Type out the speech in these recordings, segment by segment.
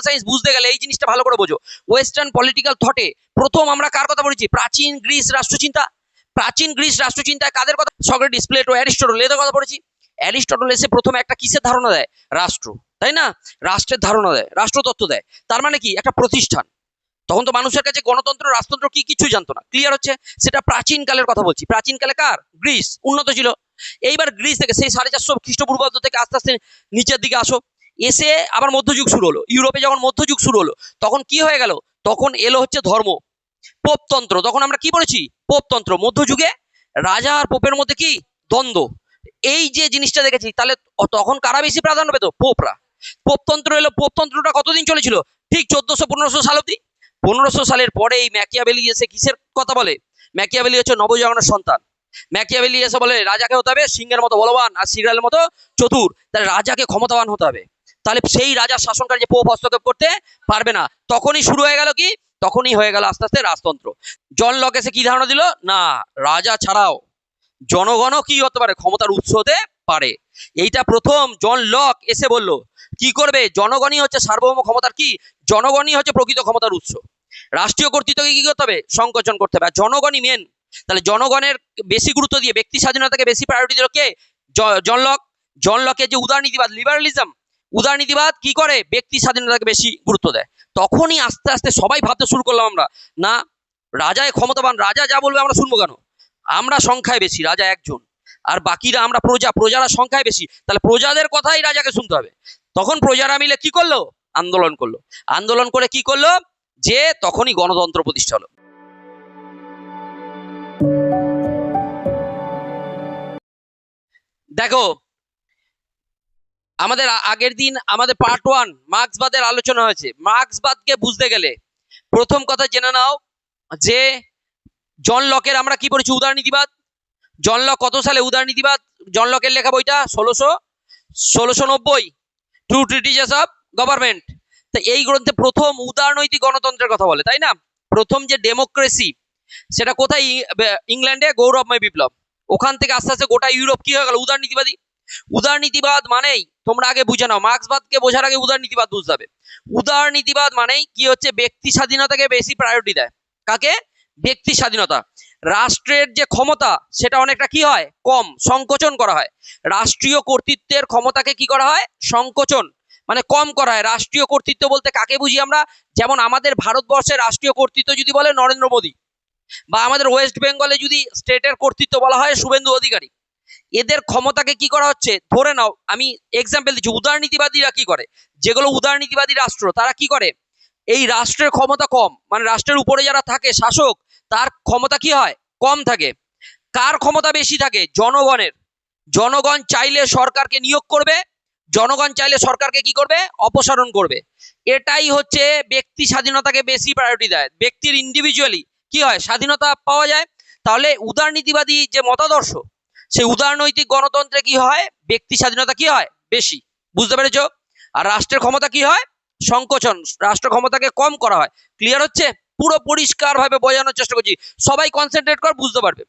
Science বুঝতে গেলে এই জিনিসটা ভালো করে বোঝো। ওয়েস্টার্ন পলিটিক্যাল থটে প্রথম আমরা কার কথা বলেছি? প্রাচীন গ্রিস রাষ্ট্রচিন্তা। প্রাচীন গ্রিস রাষ্ট্রচিন্তায় কাদের কথা? সক্রেটিস, প্লেটো, অ্যারিস্টটল এদের কথা পড়েছি। অ্যারিস্টটল এসে প্রথমে একটা কিসের ধারণা দেয়? রাষ্ট্র, তাই না? রাষ্ট্রের ধারণা দেয়, রাষ্ট্রতত্ত্ব দেয়। তার মানে কি? একটা প্রতিষ্ঠান। তখন তো মানুষের কাছে গণতন্ত্র রাজতন্ত্র কি কিছুই জানতো না। ক্লিয়ার হচ্ছে? সেটা প্রাচীন কালের কথা বলছি। প্রাচীন কালে কার? গ্রিস উন্নত ছিল। এইবার গ্রিস থেকে সেই 450 খ্রিস্টপূর্বাব্দ থেকে আস্তে আস্তে নিচের দিকে আসো, এসে আবার মধ্যযুগ শুরু হলো। ইউরোপে যখন মধ্যযুগ শুরু হলো তখন কি হয়ে গেল? তখন এলো হচ্ছে ধর্ম, পোপতন্ত্র। তখন আমরা কি বলেছি? পোপতন্ত্র। মধ্যযুগে রাজা আর পোপের মধ্যে কি দ্বন্দ্ব। এই যে জিনিসটা দেখেছি, তাহলে তখন কারা বেশি প্রাধান্য পেত? পোপরা। পোপতন্ত্র এলো। পোপতন্ত্রটা কতদিন চলেছিল? ঠিক 1400-1500 সাল অব্দি। 1500 সালের পরে এই ম্যাকিয়াভেলি এসে কিসের কথা বলে? ম্যাকিয়াভেলি হচ্ছে নবজাগরণের সন্তান। ম্যাকিয়াভেলি এসে বলে রাজাকে হতে হবে সিংহের মতো বলবান আর সিরিয়ালের মতো চতুর। তাহলে রাজাকে ক্ষমতাবান হতে হবে। তাহলে সেই রাজার শাসনকাল যে পোপ হস্তক্ষেপ করতে পারবে না। তখনই শুরু হয়ে গেল কি? তখনই হয়ে গেল আস্তে আস্তে রাজতন্ত্র। জন লক এসে কি ধারণা দিল? না, রাজা ছাড়াও জনগণও কি হতে পারে? ক্ষমতার উৎস হতে পারে। এইটা প্রথম জন লক এসে বলল। কি করবে? জনগণই হচ্ছে সার্বভৌম ক্ষমতার কি? জনগণই হচ্ছে প্রকৃত ক্ষমতার উৎস। রাষ্ট্রীয় কর্তৃত্বকে কি করতে হবে? সংকোচন করতে হবে। আর জনগণই মেন। তাহলে জনগণের বেশি গুরুত্ব দিয়ে ব্যক্তি স্বাধীনতাকে বেশি প্রায়োরিটি দিল কে? John Locke. জন লকের যে উদারনীতিবাদ, লিবারালিজম, উদারনীতিবাদ কি করে? ব্যক্তি স্বাধীনতাকে বেশি গুরুত্ব দেয়। তখনই আস্তে আস্তে সবাই ভাবতে শুরু করলাম আমরা, না, রাজায় ক্ষমতাবান, রাজা যা বলবে আমরা শুনবো কেন? আমরা সংখ্যায় বেশি, রাজা একজন, আর বাকিরা আমরা প্রজা, প্রজারা সংখ্যায় বেশি, তাহলে প্রজাদের কথাই রাজাকে শুনতে হবে। তখন প্রজারা মিলে কি করলো? আন্দোলন করলো। আন্দোলন করে কি করলো? যে তখনই গণতন্ত্র প্রতিষ্ঠা হলো। দেখো, আমাদের আগের দিন আমাদের পার্ট 1 মার্ক্সবাদের আলোচনা হয়েছে। মার্ক্সবাদকে বুঝতে গেলে প্রথম কথা জেনে নাও যে জন লকের আমরা কি পড়েছি? উদারনীতিবাদ। জন লক কত সালে উদারনীতিবাদ? জন লকের লেখা বইটা 1690, টু ট্রিটিজেস অফ গভর্নমেন্ট। তো এই গ্রন্থে প্রথম উদারনৈতিক গণতন্ত্রের কথা বলে, তাই না? প্রথম যে ডেমোক্রেসি, সেটা কোথায়? ইংল্যান্ডে গৌরবময় বিপ্লব। ওখান থেকে আস্তে আস্তে গোটা ইউরোপ কি হয়ে গেল? উদারনীতিবাদী। উদারনীতিবাদ মানেই তোমরা আগে বুঝে নাও, মার্ক্সবাদকে বোঝার আগে উদারনীতিবাদ বুঝতে হবে। উদারনীতিবাদ মানেই কি হচ্ছে? ব্যক্তি স্বাধীনতাকে বেশি প্রায়োরিটি দেয়। কাকে? ব্যক্তি স্বাধীনতা। রাষ্ট্রের যে ক্ষমতা সেটা অনেকটা কি হয়? কম, সংকোচন করা হয়। রাষ্ট্রীয় কর্তৃত্বের ক্ষমতাকে কি করা হয়? সংকোচন, মানে কম করা হয়। রাষ্ট্রীয় কর্তৃত্ব বলতে কাকে বুঝি আমরা? যেমন আমাদের ভারতবর্ষের রাষ্ট্রীয় কর্তৃত্ব যদি বলে নরেন্দ্র মোদী, বা আমাদের ওয়েস্ট বেঙ্গলে যদি স্টেটের কর্তৃত্ব বলা হয় শুভেন্দু অধিকারী। এদের ক্ষমতাকে কি করা হচ্ছে? ধরে নাও, আমি এক্সাম্পল দিচ্ছি। উদারনীতিবাদীরা কি করে? যেগুলো উদারনীতিবাদী রাষ্ট্র, তারা কি করে? এই রাষ্ট্রের ক্ষমতা কম, মানে রাষ্ট্রের উপরে যারা থাকে শাসক, তার ক্ষমতা কি হয়? কম থাকে। কার ক্ষমতা বেশি থাকে? জনগণের। জনগণ চাইলে সরকারকে নিয়োগ করবে, জনগণ চাইলে সরকারকে কি করবে? অপসারণ করবে। এটাই হচ্ছে ব্যক্তি স্বাধীনতাকে বেশি প্রায়োরিটি দেয়। ব্যক্তির ইন্ডিভিজুয়ালি কি হয়? স্বাধীনতা পাওয়া যায়। তাহলে উদারনীতিবাদী যে মতাদর্শ, সেই উদারনৈতিক গণতন্ত্রে কি হয়? ব্যক্তি স্বাধীনতা কি হয়? বেশি। বুঝতে পেরেছ? আর রাষ্ট্রের ক্ষমতা কি হয়? সংকোচন, রাষ্ট্র ক্ষমতাকে কম করা হয়। ক্লিয়ার হচ্ছে? পুরো পরিষ্কার ভাবে বোঝানোর চেষ্টা করছি, সবাই কনসেন্ট্রেট কর, বুঝতে পারবে।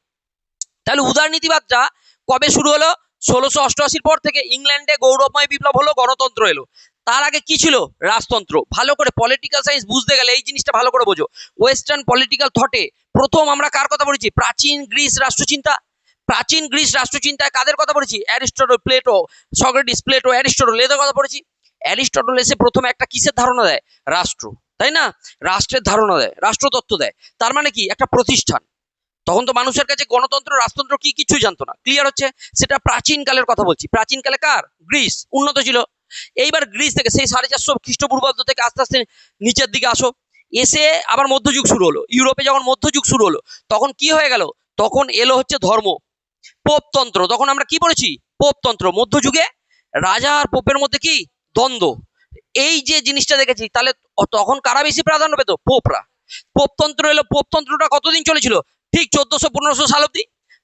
তাহলে উদারনীতিবাদটা কবে শুরু হলো? 1688 পর থেকে ইংল্যান্ডে গৌরবময় বিপ্লব হলো, গণতন্ত্র এলো। তার আগে কি ছিল? রাজতন্ত্র। ভালো করে পলিটিক্যাল সায়েন্স বুঝতে গেলে এই জিনিসটা ভালো করে বোঝো। ওয়েস্টার্ন পলিটিক্যাল থটে প্রথম আমরা কার কথা বলেছি? প্রাচীন গ্রিস রাষ্ট্রচিন্তা। প্রাচীন গ্রিস রাষ্ট্রচিন্তায় কাদের কথা বলেছি? Aristotle, Plato, Socrates, Plato, Aristotle এদের কথা বলেছি। অ্যারিস্টটল এসে প্রথমে একটা কিসের ধারণা দেয়? রাষ্ট্র, তাই না? রাষ্ট্রের ধারণা দেয়, রাষ্ট্রতত্ত্ব দেয়। তার মানে কি? একটা প্রতিষ্ঠান। তখন তো মানুষের কাছে গণতন্ত্র রাজতন্ত্র কি কিছুই জানতো না। ক্লিয়ার হচ্ছে? সেটা প্রাচীন কালের কথা বলছি। প্রাচীন কালে কার? গ্রিস উন্নত ছিল। এইবার গ্রিস থেকে সেই 450 খ্রিস্টপূর্বাব্দ থেকে আস্তে আস্তে নিচের দিকে আসো, এসে আবার মধ্যযুগ শুরু হলো। ইউরোপে যখন মধ্যযুগ শুরু হলো তখন কি হয়ে গেল? তখন এলো হচ্ছে ধর্ম, পোপতন্ত্র। তখন আমরা কি পড়েছি? পোপতন্ত্র। মধ্যযুগে রাজা আর পোপের মধ্যে কি দ্বন্দ্ব। এই যে জিনিসটা দেখেছি, তাহলে তখন কারা বেশি প্রাধান্য পেত? পোপরা। পোপতন্ত্র এলো। পোপতন্ত্রটা কতদিন চলেছিল? ঠিক 1400-1500 সাল অব্দি।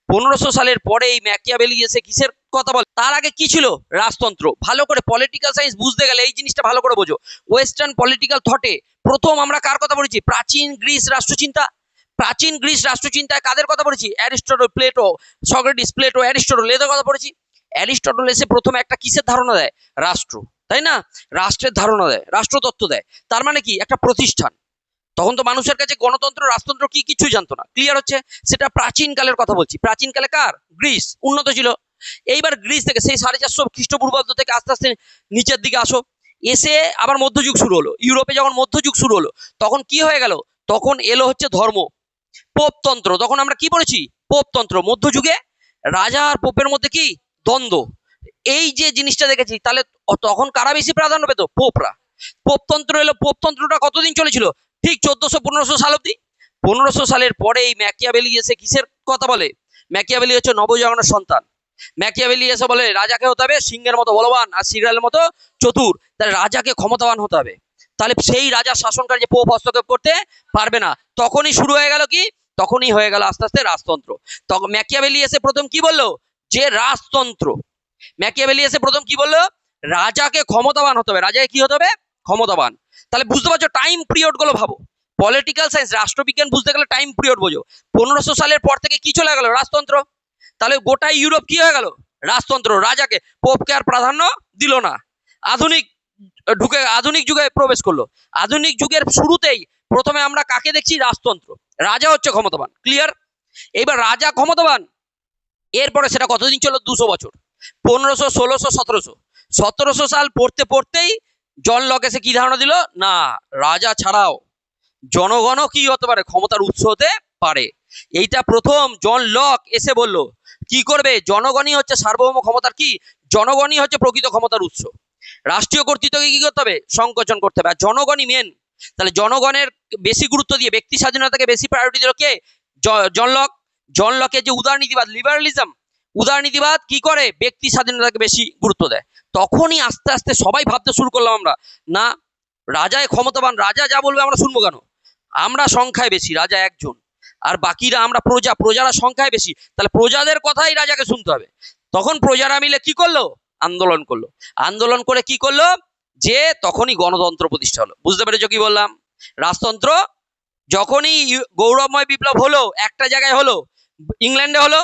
1500 সালের পরে এই ম্যাকিয়াভেলি এসে কিসের কথা বলে? তার আগে কি ছিল? রাজতন্ত্র। ভালো করে পলিটিক্যাল সায়েন্স বুঝতে গেলে এই জিনিসটা ভালো করে বোঝো। ওয়েস্টার্ন পলিটিক্যাল থটে প্রথম আমরা কার কথা বলেছি? প্রাচীন গ্রিস রাষ্ট্রচিন্তা। প্রাচীন গ্রিস রাষ্ট্রচিন্তায় কাদের কথা পড়েছি? Aristotle, Plato, Socrates, Plato, Aristotle এদের কথা পড়েছি। অ্যারিস্টটল এসে প্রথমে একটা কিসের ধারণা দেয়? রাষ্ট্র, তাই না? রাষ্ট্রের ধারণা দেয়, রাষ্ট্রতত্ত্ব দেয়। তার মানে কি? একটা প্রতিষ্ঠান। তখন তো মানুষের কাছে গণতন্ত্র রাজতন্ত্র কি কিছুই জানতো না। ক্লিয়ার হচ্ছে? সেটা প্রাচীন কালের কথা বলছি। প্রাচীন কালে কার? গ্রিস উন্নত ছিল। এইবার গ্রিস থেকে সেই 450 খ্রিস্টপূর্বাব্দ থেকে আস্তে আস্তে নিচের দিকে আসো, এসে আবার মধ্যযুগ শুরু হলো। ইউরোপে যখন মধ্যযুগ শুরু হলো তখন কি হয়ে গেল? তখন এলো হচ্ছে ধর্ম, পোপতন্ত্র। তখন আমরা কি পড়েছি? পোপতন্ত্র। মধ্যযুগে রাজা আর পোপের মধ্যে কি দ্বন্দ্ব, এই যে জিনিসটা দেখেছি। তাহলে তখন কারা বেশি প্রাধান্য পেত? পোপরা। পোপতন্ত্র এলো। পোপতন্ত্রটা কতদিন চলেছিল? ঠিক 1400-1500 সাল অব্দি। 1500 সালের পরে এই ম্যাকিয়াভেলি এসে কিসের কথা বলে? ম্যাকিয়াভেলি হচ্ছে নবজাগরণের সন্তান। ম্যাকিয়াভেলি এসে বলে রাজাকে হতে হবে সিংহের মতো বলবান আর সিংহের মতো চতুর। তাহলে রাজাকে ক্ষমতাবান হতে হবে। তাহলে সেই রাজা শাসন কার্যে পোপ হস্তক্ষেপ করতে পারবে না। তখনই শুরু হয়ে গেল কি? তখনই হয়ে গেল আস্তে আস্তে রাজতন্ত্র। তখন ম্যাকিয়াভেলি এসে প্রথম কি বললো? যে রাজতন্ত্র। ম্যাকিয়াভেলি এসে প্রথম কি বললো? রাজাকে ক্ষমতাবান হতে হবে। রাজাকে কি হতে হবে? ক্ষমতাবান। তাহলে বুঝতে পারছো টাইম পিরিয়ড গুলো? ভাবো, পলিটিক্যাল সায়েন্স রাষ্ট্রবিজ্ঞান বুঝতে গেলে টাইম পিরিয়ড বোঝো। 1500 সালের পর থেকে কি চলে গেল? রাজতন্ত্র। তাহলে গোটা ইউরোপ কি হয়ে গেল? রাজতন্ত্র। রাজাকে, পোপকে আর প্রাধান্য দিল না। আধুনিক আধুনিক যুগে প্রবেশ করলো। আধুনিক যুগের শুরুতেই প্রথমে আমরা কাকে দেখছি? রাজতন্ত্র। রাজা হচ্ছে ক্ষমতাবান। ক্লিয়ার? এইবার রাজা ক্ষমতাবান, এরপরে সেটা কতদিন চলো? 200 বছর। 1500, 1600, 1700। 1700 সাল পড়তে পড়তেই জন লক এসে কি ধারণা দিল? না, রাজা ছাড়াও জনগণও কি হতে পারে? ক্ষমতার উৎস হতে পারে। এইটা প্রথম জন লক এসে বলল। কি করবে? জনগণই হচ্ছে সার্বভৌম ক্ষমতার কি? জনগণই হচ্ছে প্রকৃত ক্ষমতার উৎস। রাষ্ট্রীয় কর্তৃত্বকে কি করতে হবে? সংকোচন করতে হবে। আর জনগণই মেন। তাহলে জনগণের বেশি গুরুত্ব দিয়ে ব্যক্তি স্বাধীনতাকে বেশি প্রায়োরিটি দিল কে? John Locke. জন লকের যে উদারনীতিবাদ, লিবারালিজম, উদারনীতিবাদ কি করে? ব্যক্তি স্বাধীনতাকে বেশি গুরুত্ব দেয়। তখনই আস্তে আস্তে সবাই ভাবতে শুরু করলাম আমরা, না, রাজায় ক্ষমতাবান, রাজা যা বলবে আমরা শুনবো কেন? আমরা সংখ্যায় বেশি, রাজা একজন, আর বাকিরা আমরা প্রজা, প্রজারা সংখ্যায় বেশি, তাহলে প্রজাদের কথাই রাজাকে শুনতে হবে। তখন প্রজারা মিলে কি করলো? আন্দোলন করলো। আন্দোলন করে কি করলো? যে তখনই গণতন্ত্র প্রতিষ্ঠা হলো। বুঝতে পেরেছো কি বললাম? রাজতন্ত্র যখনই গৌরবময় বিপ্লব হলো, একটা জায়গায় হলো, ইংল্যান্ডে হলো।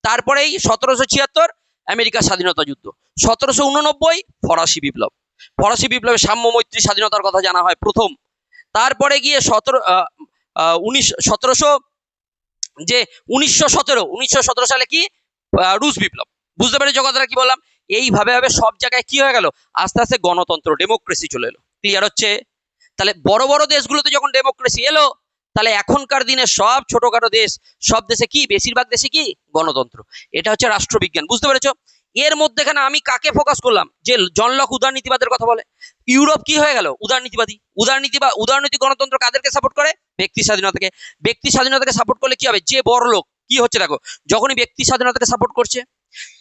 তারপরেই 1776 আমেরিকার স্বাধীনতা যুদ্ধ। 1789 ফরাসি বিপ্লব। ফরাসি বিপ্লবে সাম্য মৈত্রী স্বাধীনতার কথা জানা হয় প্রথম। তারপরে গিয়ে 1917 সালে কি? রুশ বিপ্লব। বুঝতে পেরেছো কথাটা কি বললাম? এইভাবে ভাবে সব জায়গায় কি হয়ে গেল? আস্তে আস্তে গণতন্ত্র, ডেমোক্রেসি চলে এলো। ক্লিয়ার হচ্ছে? তাহলে বড় বড় দেশগুলোতে যখন ডেমোক্রেসি এলো, তাহলে এখনকার দিনে সব ছোটখাটো দেশ, সব দেশে কি? বেশিরভাগ দেশে কি? গণতন্ত্র। এটা হচ্ছে রাষ্ট্রবিজ্ঞান। বুঝতে পেরেছো? এর মধ্যেখানে আমি কাকে ফোকাস করলাম? যে জন লক উদারনীতিবাদের কথা বলে। ইউরোপ কি হয়ে গেল? উদারনীতিবাদী। উদারনীতি গণতন্ত্র কাদেরকে সাপোর্ট করে? ব্যক্তি স্বাধীনতাকে। ব্যক্তি স্বাধীনতাকে সাপোর্ট করলে কি হবে? যে বড় লোক কি হচ্ছে দেখো, যখনই ব্যক্তি স্বাধীনতাকে সাপোর্ট করছে,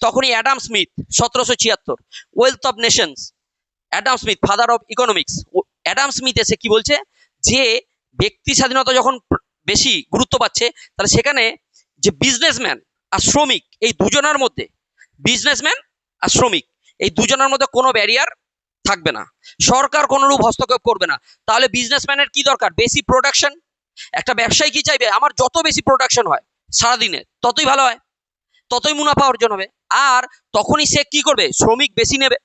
তখনই Adam Smith 1776 wealth of Nations, Adam Smith father of economics, Adam Smith এসে কি বলছে? যে ব্যক্তি স্বাধীনতা যখন বেশি গুরুত্ব পাচ্ছে, তাহলে সেখানে যে বিজনেসম্যান আর শ্রমিক, এই দুজনের মধ্যে, বিজনেসম্যান আর শ্রমিক, এই দুজনের মধ্যে কোনো ব্যারিয়ার থাকবে না। সরকার কোনোরূপ হস্তক্ষেপ করবে না। তাহলে বিজনেসম্যানের কি দরকার? বেশি প্রোডাকশন। একটা ব্যবসায়ী কি চাইবে? আমার যত বেশি প্রোডাকশন হয় সারাদিনে ততই ভালো হয়, ততই মুনাফা অর্জন হবে। আর তখনই সে কি করবে? শ্রমিক বেশি নেবে।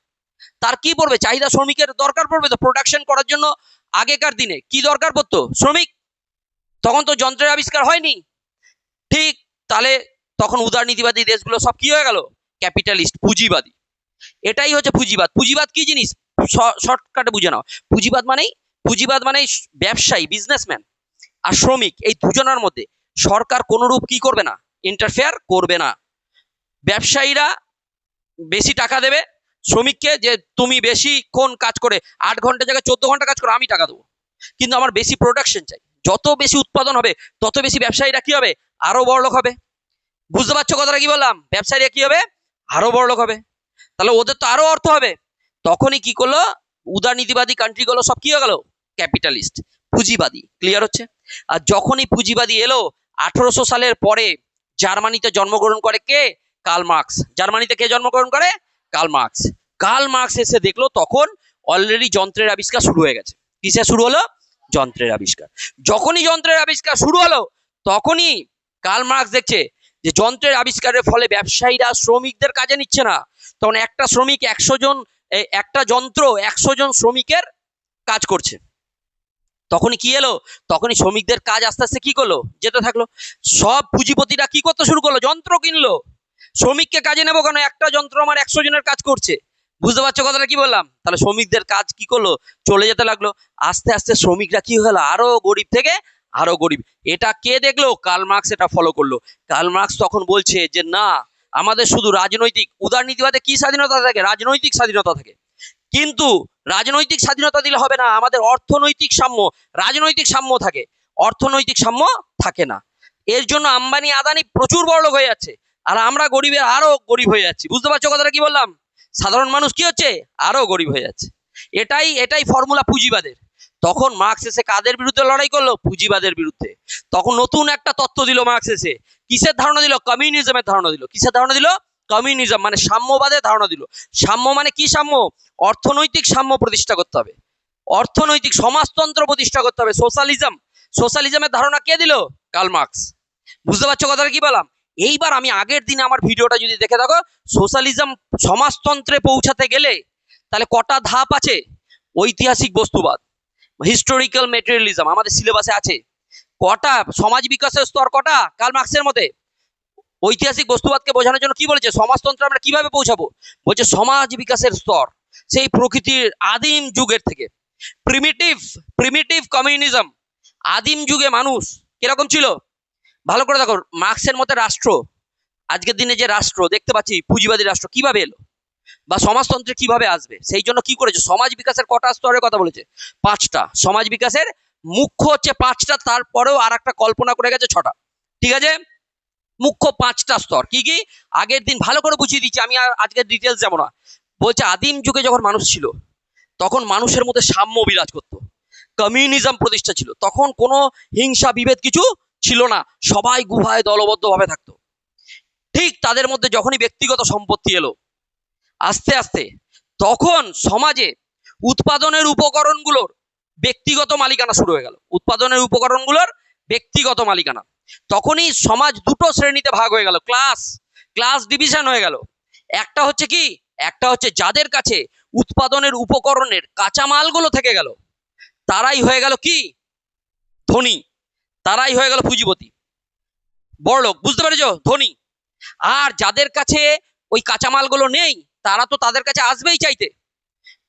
তার কি পড়বে? চাহিদা, শ্রমিকের দরকার পড়বে তো প্রোডাকশন করার জন্য। আগেকার দিনে কি দরকার পড়তো? শ্রমিক। তখন তো যন্ত্রের আবিষ্কার হয়নি। ঠিক। তাহলে তখন উদারনীতিবাদী দেশগুলো সব কি হয়ে গেল? ক্যাপিটালিস্ট, পুঁজিবাদী। এটাই হচ্ছে পুঁজিবাদ। পুঁজিবাদ কি জিনিস? শর্টকাটে বুঝে নাও। পুঁজিবাদ মানে ব্যবসায়ী, বিজনেসম্যান আর শ্রমিক, এই দুজনের মধ্যে সরকার কোনোরূপ কি করবে না? ইন্টারফেয়ার করবে না। ব্যবসায়ীরা বেশি টাকা দেবে শ্রমিককে, যে তুমি বেশিক্ষণ কাজ করে 8 ঘন্টা জায়গায় 14 ঘন্টা কাজ করে আমি টাকা দেবো, কিন্তু আমার বেশি প্রোডাকশন চাই। যত বেশি উৎপাদন হবে তত বেশি ব্যবসায়ীরা কি হবে? আরো বড় লোক হবে। বুঝতে পারছো কথাটা কি বললাম? ব্যবসায়ীরা কি হবে? আরো বড় লোক হবে। তাহলে ওদের তো আরো অর্থ হবে। তখনই কি করলো? উদারনীতিবাদী কান্ট্রিগুলো সব কি হয়ে গেল? ক্যাপিটালিস্ট, পুঁজিবাদী। ক্লিয়ার হচ্ছে? আর যখনই পুঁজিবাদী এলো 1800 সালের পরে জার্মানিতে জন্মগ্রহণ করে কে? Karl Marx. জার্মানিতে কে জন্মগ্রহণ করে? Karl Marx. কার্ল মার্কস এসে দেখলো তখন অলরেডি যন্ত্রের আবিষ্কার শুরু হয়ে গেছে। কিসে শুরু হলো? যন্ত্রের আবিষ্কার। যখনই যন্ত্রের আবিষ্কার শুরু হলো, তখনই কার্ল মার্কস দেখছে যে যন্ত্রের আবিষ্কারের ফলে ব্যবসায়ীরা শ্রমিকদের কাজে নিচ্ছে না। তখন একটা শ্রমিক 100 জন এই একটা যন্ত্র 100 জন শ্রমিকের কাজ করছে, তখনই কি এলো, তখনই শ্রমিকদের কাজ আস্তে আস্তে কি করলো, যেতে থাকলো। সব পুঁজিপতিরা কি করতে শুরু করলো, যন্ত্র কিনলো। শ্রমিককে কাজে নেবো কেন, একটা যন্ত্র আমার 100 জনের কাজ করছে। বুঝতে পারছো কথাটা কি বললাম? তাহলে শ্রমিকদের কাজ কি করলো, চলে যেতে লাগলো। আস্তে আস্তে শ্রমিকরা কি হলো, আরো গরিব থেকে আরো গরিব। এটা কে দেখলো, কার্ল মার্কস এটা ফলো করলো। কার্ল মার্কস তখন বলছে যে না, আমাদের শুধু রাজনৈতিক, উদারনীতিবাদে কি স্বাধীনতা থাকে, রাজনৈতিক স্বাধীনতা থাকে, কিন্তু রাজনৈতিক স্বাধীনতা দিলে হবে না, আমাদের অর্থনৈতিক সাম্য, রাজনৈতিক সাম্য থাকে, অর্থনৈতিক সাম্য থাকে না। এর জন্য আম্বানি আদানি প্রচুর বড়লোক হয়ে যাচ্ছে, আর আমরা গরিবের আরো গরিব হয়ে যাচ্ছি। বুঝতে পারছো কথাটা কি বললাম? সাধারণ মানুষ কি হচ্ছে, আরো গরিব হয়ে যাচ্ছে। এটাই এটাই ফর্মুলা পুঁজিবাদের। তখন মার্কস এসে কাদের বিরুদ্ধে লড়াই করলো, পুঁজিবাদের বিরুদ্ধে। তখন নতুন একটা তত্ত্ব দিল মার্কস এসে, কিসের ধারণা দিল, কমিউনিজমের ধারণা দিল। কিসের ধারণা দিল, কমিউনিজম মানে সাম্যবাদের ধারণা দিল। সাম্য মানে কি সাম্য, অর্থনৈতিক সাম্য প্রতিষ্ঠা করতে হবে, অর্থনৈতিক সমাজতন্ত্র প্রতিষ্ঠা করতে হবে, সোশ্যালিজম। সোশ্যালিজমের ধারণা কে দিল, কার্ল মার্কস। বুঝতে পারছো কথাটা কি বললাম? এইবার আমি আগের দিনে আমার ভিডিওটা যদি দেখে থাকো, সোশ্যালিজম সমাজতন্ত্রে পৌঁছাতে গেলে তাহলে কটা ধাপ আছে, ঐতিহাসিক বস্তুবাদ, হিস্টোরিক্যাল মেটেরিয়ালিজম আমাদের সিলেবাসে আছে। কটা সমাজ বিকাশের স্তর, কটা কার্ল মার্কসের মতে। ঐতিহাসিক বস্তুবাদকে বোঝানোর জন্য কি বলেছে, সমাজতন্ত্র আমরা কিভাবে পৌঁছাবো, বলছে সমাজ বিকাশের স্তর সেই প্রকৃতির আদিম যুগের থেকে, প্রিমিটিভ প্রিমিটিভ কমিউনিজম। আদিম যুগে মানুষ কিরকম ছিল, ভালো করে দেখো। মার্কসের মতে রাষ্ট্র, আজকের দিনে যে রাষ্ট্র দেখতে পাচ্ছি, পুঁজিবাদী রাষ্ট্র কিভাবে এলো, বা সমাজতন্ত্রে কিভাবে আসবে, সেই জন্য কি করেছে, সমাজ বিকাশের কটা স্তরের কথা বলেছে, 5টা। সমাজ বিকাশের মুখ্য হচ্ছে 5টা, তারপরেও আর একটা কল্পনা করে গেছে 6টা। ঠিক আছে, মুখ্য 5টা স্তর কি কি, আগের দিন ভালো করে বুঝিয়ে দিচ্ছি, আমি আর আজকের ডিটেলস যাবো না। বলছে আদিম যুগে যখন মানুষ ছিল, তখন মানুষের মধ্যে সাম্য বিরাজ করতো, কমিউনিজম প্রতিষ্ঠা ছিল, তখন কোনো হিংসা বিভেদ কিছু ছিল না, সবাই গুহায় দলবদ্ধভাবে থাকতো। ঠিক তাদের মধ্যে যখনই ব্যক্তিগত সম্পত্তি এলো আস্তে আস্তে, তখন সমাজে উৎপাদনের উপকরণগুলোর ব্যক্তিগত মালিকানা শুরু হয়ে গেল, উৎপাদনের উপকরণগুলোর ব্যক্তিগত মালিকানা। তখনই সমাজ দুটো শ্রেণীতে ভাগ হয়ে গেল, ক্লাস ক্লাস ডিভিশন হয়ে গেল। একটা হচ্ছে কি, একটা হচ্ছে যাদের কাছে উৎপাদনের উপকরণের কাঁচামালগুলো থেকে গেল, তারাই হয়ে গেল কি, ধনী, তারাই হয়ে গেল পুঁজিপতি, বড়লোক। বুঝতে পেরেছো, ধনী। আর যাদের কাছে ওই কাঁচামালগুলো নেই, তারা তো তাদের কাছে আসবেই চাইতে,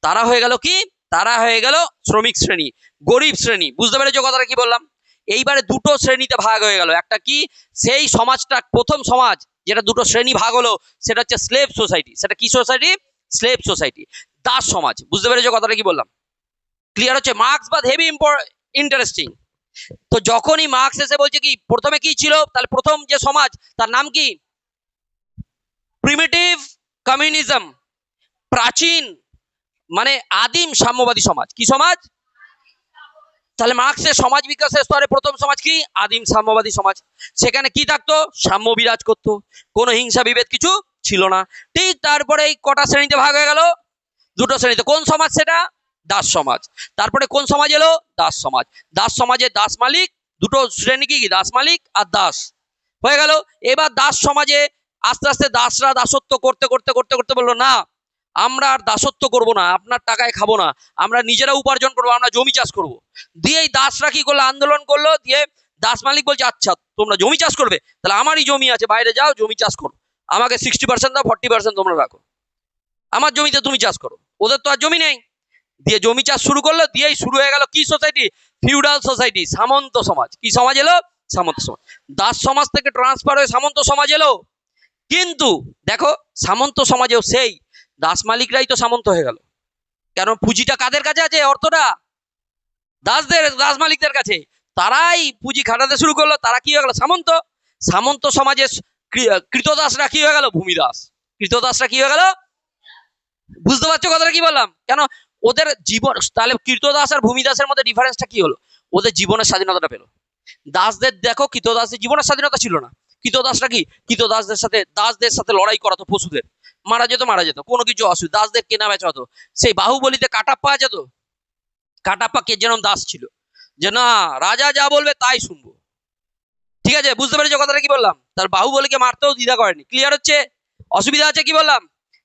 তারা হয়ে গেল কি, তারা হয়ে গেল শ্রমিক শ্রেণী, গরিব শ্রেণী। বুঝতে পেরেছো কথাটা কি বললাম? এইবারে দুটো শ্রেণীতে ভাগ হয়ে গেল। একটা কি, সেই সমাজটা, প্রথম সমাজ যেটা দুটো শ্রেণী ভাগ হলো, সেটা হচ্ছে স্লেভ সোসাইটি। সেটা কি সোসাইটি, স্লেভ সোসাইটি, দাস সমাজ। বুঝতে পেরেছো কথাটা কি বললাম? ক্লিয়ার হচ্ছে? মার্ক্সবাদ হেভি ইন্টারেস্টিং। তো যখনই মার্কস এসে বলছে কি, প্রথমে কি ছিল, তাহলে প্রথম যে সমাজ তার নাম কি, প্রিমিটিভ কমিউনিজম, প্রাচীন মানে আদিম সাম্যবাদী সমাজ। কি সমাজ? তাহলে মার্কসের সমাজ বিকাশের স্তরে প্রথম সমাজ কি, আদিম সাম্যবাদী সমাজ। সেখানে কি থাকতো, সাম্য বিরাজ করতো, কোনো হিংসা বিভেদ কিছু ছিল না। ঠিক তারপরে এই কটা শ্রেণীতে ভাগ হয়ে গেল, দুটো শ্রেণীতে। কোন সমাজ সেটা, দাস সমাজ। তারপরে কোন সমাজ এলো, দাস সমাজ। দাস সমাজে দাস মালিক, দুটো শ্রেণী কি, দাস মালিক আর দাস হয়ে গেল। এবার দাস সমাজে আস্তে আস্তে দাসরা দাসত্ব করতে করতে করতে করতে বললো না, আমরা আর দাসত্ব করব না, আপনার টাকায় খাবো না, আমরা নিজেরা উপার্জন করবো, আমরা জমি চাষ করব। দিয়ে এই দাসরা কি করলো, আন্দোলন করলো। দিয়ে দাস মালিক বলছে আচ্ছা তোমরা জমি চাষ করবে, তাহলে আমারই জমি আছে, বাইরে যাও জমি চাষ করো, আমাকে 60% দাও, 40% তোমরা রাখো, আমার জমিতে তুমি চাষ করো। ওদের তো আর জমি নেই। দিয়ে জমি চাষ শুরু করলো। দিয়েই শুরু হয়ে গেল কি সোসাইটি, ফিউডাল সোসাইটি, সামন্ত সমাজ। কি সমাজ এলো, সামন্ত সমাজ। দাস সমাজ থেকে ট্রান্সফার হয়ে সামন্ত সমাজ এলো। কিন্তু দেখো, সামন্ত সমাজেও সেই দাস মালিকরাই তো সামন্ত হয়ে গেল। কেন, পুঁজিটা কাদের কাছে আছে, অর্থটা দাসদের, দাস মালিকদের কাছে। তারাই পুঁজি খাটাতে শুরু করলো, তারা কি হয়ে গেল, সামন্ত। সামন্ত সমাজের কৃতদাসরা কি হয়ে গেল, ভূমিদাস। কৃতদাসরা কি হয়ে গেল, বুঝতে পারছো কথাটা কি বললাম? কেন, ওদের জীবন, তাহলে কৃতদাস আর ভূমিদাসের মধ্যে ডিফারেন্সটা কি হলো, ওদের জীবনের স্বাধীনতাটা পেলো। দাসদের দেখো, কৃতদাসদের জীবনের স্বাধীনতা ছিল না। কৃতদাসরা কি, দাসদের সাথে লড়াই করাতো, পশুদের মারা যেত, কোনো কিছু অসুবিধা, দাসদের কেনা বেচা হতো। সেই বাহুবলীতে কাটাপ্পা যেত, কাটাপ্পা কে যেন দাস ছিল, যে না রাজা যা বলবে তাই শুনবো। ঠিক আছে, বুঝতে পেরেছো কথাটা কি বললাম? তার বাহুবলীকে মারতেও দ্বিধা করেনি। ক্লিয়ার হচ্ছে? অসুবিধা আছে কি বললাম?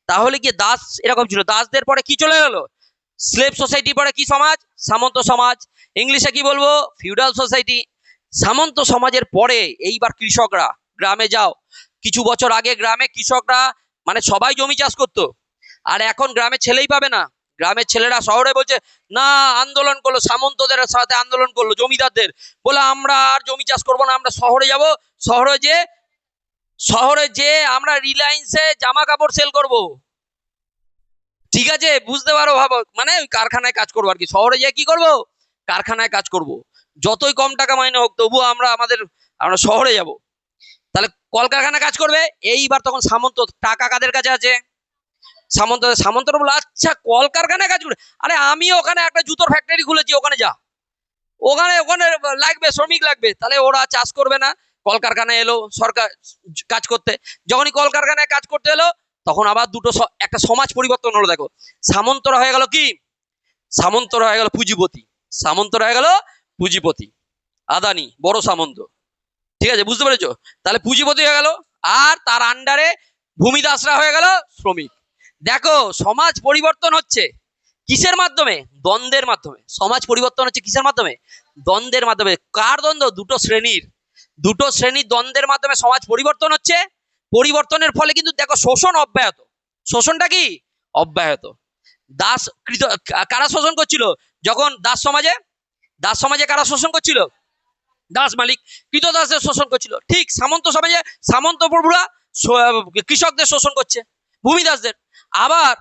তাহলে কি দাস এরকম ছিল, দাসদের পরে কি চলে গেল, স্লেভ সোসাইটি, পরে কি সমাজ, সামন্ত সমাজ, ইংলিশে কি বলবো, ফিউডাল সোসাইটি। সামন্ত সমাজের পরে এইবার কৃষকরা, গ্রামে যাও, কিছু বছর আগে গ্রামে কৃষকরা মানে সবাই জমি চাষ করতো, আর এখন গ্রামে ছেলেই পাবে না, গ্রামের ছেলেরা শহরে বলছে না, আন্দোলন করলো, সামন্তদের সাথে আন্দোলন করলো, জমিদারদের বলে আমরা আর জমি চাষ করবো না, আমরা শহরে যাব, শহরে যে আমরা রিলায়েন্সে জামা কাপড় সেল করব। ঠিক আছে, বুঝতে পারো, ভাবো, মানে ওই কারখানায় কাজ করবো আর কি, শহরে যেয়ে কি করব, কারখানায় কাজ করব, যতই কম টাকা মাইনে হোক তবুও আমরা শহরে যাব, তাহলে কলকারখানায় কাজ করবে। এইবার তখন সামন্ত, টাকা কাদের কাছে আছে, সামন্তরা বলে আচ্ছা কলকারখানায় কাজ করে, আরে আমি ওখানে একটা জুতোর ফ্যাক্টরি খুলেছি, ওখানে যা, ওখানে ওখানে লাগবে, শ্রমিক লাগবে, তাহলে ওরা চাষ করবে না, কলকারখানায় এলো সরকার কাজ করতে, যখনই কলকারখানায় কাজ করতে এলো তখন আবার একটা সমাজ পরিবর্তন হলো। দেখো, সামন্তরা হয়ে গেল কি, সামন্তরা হয়ে গেল পুঁজিপতি, সামন্তরা হয়ে গেল পুঁজিপতি, আদানি বড় সামন্ত, ঠিক আছে, বুঝতে পেরেছো, তাহলে পুঁজিপতি হয়ে গেল, আর তার আন্ডারে ভূমিদাসরা হয়ে গেল শ্রমিক। দেখো সমাজ পরিবর্তন হচ্ছে কিসের মাধ্যমে, দ্বন্দ্বের মাধ্যমে, সমাজ পরিবর্তন হচ্ছে কিসের মাধ্যমে, দ্বন্দ্বের মাধ্যমে। কার দ্বন্দ্ব, দুটো শ্রেণীর দ্বন্দ্বের মাধ্যমে সমাজ পরিবর্তন হচ্ছে। পরিবর্তনের ফলে কিন্তু দেখো শোষণ অব্যাহত, শোষণটা কি অব্যাহত। কারা শোষণ করছিল, যখন দাস সমাজে কারা শোষণ করছিল, দাস মালিক কৃতদাসদের শোষণ করছিল। ঠিক সামন্ত সমাজে সামন্ত প্রভুরা কৃষকদের শোষণ করছে, ভূমিদাসদের। আবার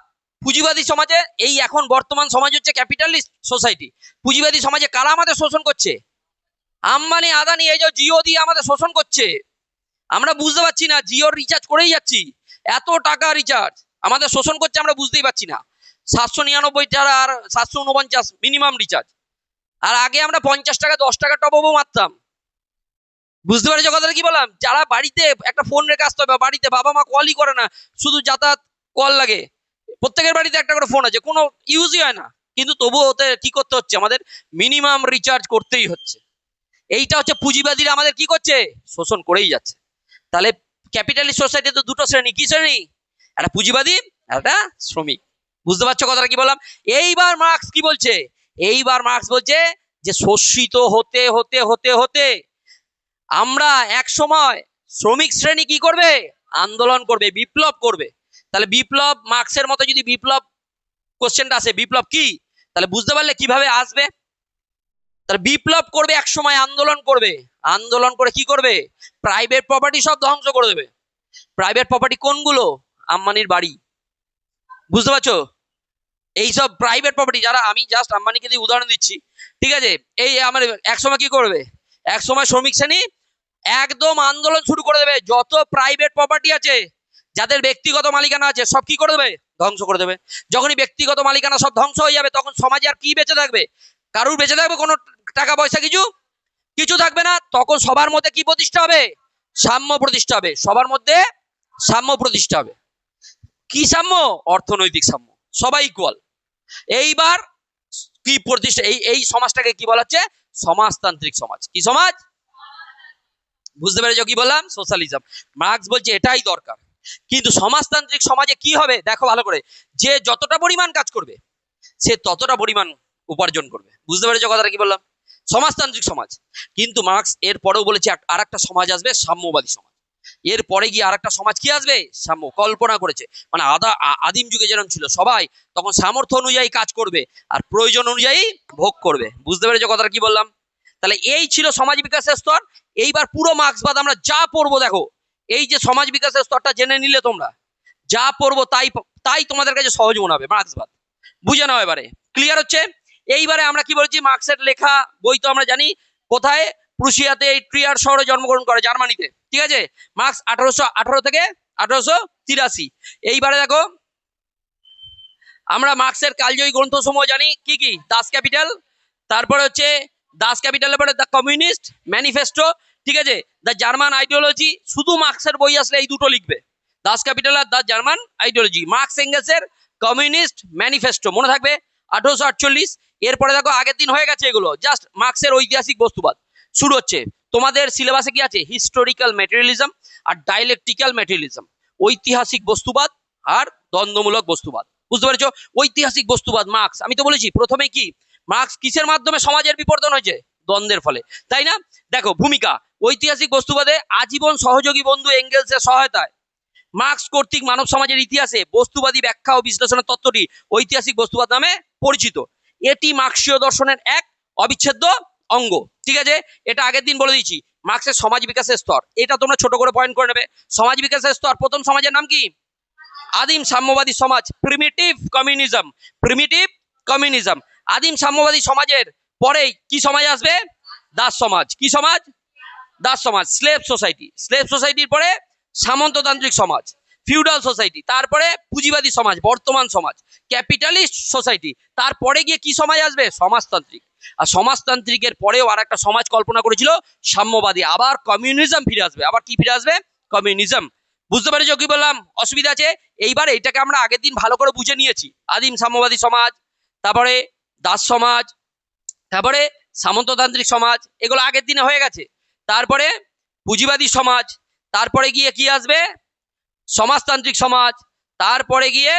পুঁজিবাদী সমাজে, এই এখন বর্তমান সমাজ হচ্ছে ক্যাপিটালিস্ট সোসাইটি, পুঁজিবাদী সমাজে কারা আমাদের শোষণ করছে, আম্বানি আদানি, এই যে জিও দিয়ে আমাদের শোষণ করছে, আমরা বুঝতে পারছি না, জিওর রিচার্জ করেই যাচ্ছি, এত টাকা রিচার্জ আমাদের শোষণ করছে, আমরা বুঝতেই পারছি না। 799 টাকা আর 749 মিনিমাম রিচার্জ, আর আগে আমরা 50 টাকা 10 টাকা টপ আপও মারতাম। বুঝতে পারছো কথাটা কি বললাম, যারা বাড়িতে একটা ফোন রেখে আসতে হবে, বাড়িতে বাবা মা কলই করে না, শুধু যাতায়াত কল লাগে, প্রত্যেকের বাড়িতে একটা করে ফোন আছে, কোনো ইউজই হয় না, কিন্তু তবুও ওতে কি করতে হচ্ছে, আমাদের মিনিমাম রিচার্জ করতেই হচ্ছে। এইটা হচ্ছে পুঁজিবাদীরা আমাদের কি করছে, শোষণ করেই যাচ্ছে। তাহলে ক্যাপিটালিস্ট সোসাইটিতে দুটো শ্রেণী, কি শ্রেণী, একটা পুঁজিবাদী, একটা শ্রমিক। বুঝতে পারছো কথাটা কি বললাম। এইবার মার্কস কি বলছে, এইবার মার্কস বলছে যে শোষিত হতে হতে হতে হতে আমরা এক সময় শ্রমিক শ্রেণী কি করবে, আন্দোলন করবে, বিপ্লব করবে। তাহলে বিপ্লব, মার্কসের মতো যদি বিপ্লব কোশ্চেনটা আসে, বিপ্লব কি, তাহলে বুঝতে পারলে কিভাবে আসবে। তাহলে বিপ্লব করবে, এক সময় আন্দোলন করবে, আন্দোলন করে কি করবে, প্রাইভেট প্রপার্টি সব ধ্বংস করে দেবে। প্রাইভেট প্রপার্টি কোনগুলো, আম্বানির বাড়ি, বুঝতে পারছো, এইসব প্রাইভেট প্রপার্টি, যারা, আমি জাস্ট আম্বানিকে দিয়ে উদাহরণ দিচ্ছি, ঠিক আছে। এই আমার এক সময় কি করবে, এক সময় শ্রমিক শ্রেণী একদম আন্দোলন শুরু করে দেবে, যত প্রাইভেট প্রপার্টি আছে, যাদের ব্যক্তিগত মালিকানা আছে, সব কি করে দেবে, ধ্বংস করে দেবে। যখনই ব্যক্তিগত মালিকানা সব ধ্বংস হয়ে যাবে, তখন সমাজে আর কি বেঁচে থাকবে, কারুর বেঁচে থাকবে কোনো টাকা পয়সা, কিছু থাকবে না। তখন সবার মধ্যে কি প্রতিষ্ঠা হবে, সাম্য প্রতিষ্ঠা হবে, সবার মধ্যে সাম্য প্রতিষ্ঠা হবে। কি সাম্য, অর্থনৈতিক সাম্য, সবাই ইকুয়াল। এইবার কি প্রতিষ্ঠা, এই সমাজটাকে কি বলা হচ্ছে, সমাজতান্ত্রিক সমাজ। কি সমাজ, বুঝতে পেরেছো কি বললাম, সোশ্যালিজম। মার্কস বলছে এটাই দরকার। কিন্তু সমাজতান্ত্রিক সমাজে কি হবে, দেখো ভালো করে, যে যতটা পরিমাণ কাজ করবে সে ততটা পরিমাণ উপার্জন করবে। বুঝতে পেরেছো কথাটা কি বললাম, সমাজতান্ত্রিক সমাজ। কিন্তু মার্কস এর পরেও বলেছে আর একটা সমাজ আসবে, সাম্যবাদী সমাজ। এর পরে গিয়ে আর একটা সমাজ কি আসবে, সাম্য, কল্পনা করেছে, মানে আদিম যুগে যেরকম ছিল, সবাই তখন সামর্থ্য অনুযায়ী কাজ করবে আর প্রয়োজন অনুযায়ী ভোগ করবে। বুঝতে পেরেছো কথাটা কি বললাম। তাহলে এই ছিল সমাজ বিকাশের স্তর। এইবার পুরো মার্ক্সবাদ আমরা যা পড়বো, দেখো এই যে সমাজ বিকাশের স্তরটা জেনে নিলে তোমরা যা পড়বো তাই তোমাদের কাছে সহজ মনে হবে। মার্ক্সবাদ বুঝে নাও এবারে, ক্লিয়ার হচ্ছে। এইবারে আমরা কি বলছি, মার্ক্সের লেখা বই তো আমরা জানি, কোথায়, প্রুশিয়াতে, এই ট্রিয়ার শহরে জন্মগ্রহণ করে, জার্মানিতে, ঠিক আছে। মার্ক্স 1818 থেকে 1883। এইবারে দেখো, আমরা মার্ক্সের কালজয়ী গ্রন্থসমূহ জানি, কি কি, দাস ক্যাপিটাল, তারপরে হচ্ছে দাস ক্যাপিটালের পরে দ্য কমিউনিস্ট ম্যানিফেস্টো, ঠিক আছে, দ্য জার্মান আইডিওলজি। শুধু মার্ক্সের বই আসলে এই দুটো লিখবে, দাস ক্যাপিটাল আর দ্য জার্মান আইডিওলজি। মার্ক্স এঙ্গেলসের কমিউনিস্ট ম্যানিফেস্টো মনে থাকবে, 1848। এরপরে দেখো আগের দিন হয়ে গেছে এগুলো, জাস্ট মার্ক্সের ঐতিহাসিক বস্তুবাদ শুরু হচ্ছে। তোমাদের সিলেবাসে কি আছে, হিস্টোরিক্যাল ম্যাটেরিয়ালিজম আর ডায়ালেকটিক্যাল ম্যাটেরিয়ালিজম, ঐতিহাসিক বস্তুবাদ আর দ্বন্দ্বমূলক বস্তুবাদ। বুঝতে পেরেছো? ঐতিহাসিক বস্তুবাদ মার্কস, আমি তো বলেছি প্রথমে কি মার্কস কিসের মাধ্যমে সমাজের বিবর্তন হয়েছে? দ্বন্দ্বের ফলে, তাই না? দেখো ভূমিকা, ঐতিহাসিক বস্তুবাদে আজীবন সহযোগী বন্ধু এঙ্গেলসের সহায়তায় মার্কস কর্তৃক মানব সমাজের ইতিহাসে বস্তুবাদী ব্যাখ্যা ও বিশ্লেষণের তত্ত্বটি ঐতিহাসিক বস্তুবাদ নামে পরিচিত। এটি মার্কসীয় দর্শনের এক অবিচ্ছেদ্য অঙ্গ। ঠিক আছে, এটা আগের দিন বলে দিয়েছি। মার্কসের সমাজ বিকাশের স্তর, এটা তোমরা ছোট করে পয়েন্ট করে নেবে। সমাজ বিকাশের স্তর, প্রথম সমাজের নাম কি? আদিম সাম্যবাদী সমাজ, প্রিমিটিভ কমিউনিজম। Primitive communism. আদিম সাম্যবাদী সমাজের পরেই কি সমাজ আসবে? দাস সমাজ। কি সমাজ? দাস সমাজ। Slave society. স্লেভ সোসাইটির পরে সামন্ততান্ত্রিক সমাজ, ফিউডাল সোসাইটি। তারপরে পুঁজিবাদী সমাজ, বর্তমান সমাজ, ক্যাপিটালিস্ট সোসাইটি। তারপরে গিয়ে কি সমাজ আসবে? সমাজতান্ত্রিক। আর সমাজতান্ত্রিকের পরেও আর একটা সমাজ কল্পনা করেছিল সাম্যবাদী। আবার কমিউনিজম ফিরে আসবে। আবার কি ফিরে আসবে? কমিউনিজম। বুঝতে পেরেছো কি বললাম? অসুবিধা আছে? এইবার এইটাকে আমরা আগের দিন ভালো করে বুঝে নিয়েছি। আদিম সাম্যবাদী সমাজ, তারপরে দাস সমাজ, তারপরে সামন্ততান্ত্রিক সমাজ, এগুলো আগের দিনে হয়ে গেছে। তারপরে পুঁজিবাদী সমাজ, তারপরে গিয়ে কি আসবে? সমাজতান্ত্রিক সমাজ, তারপরে গিয়ে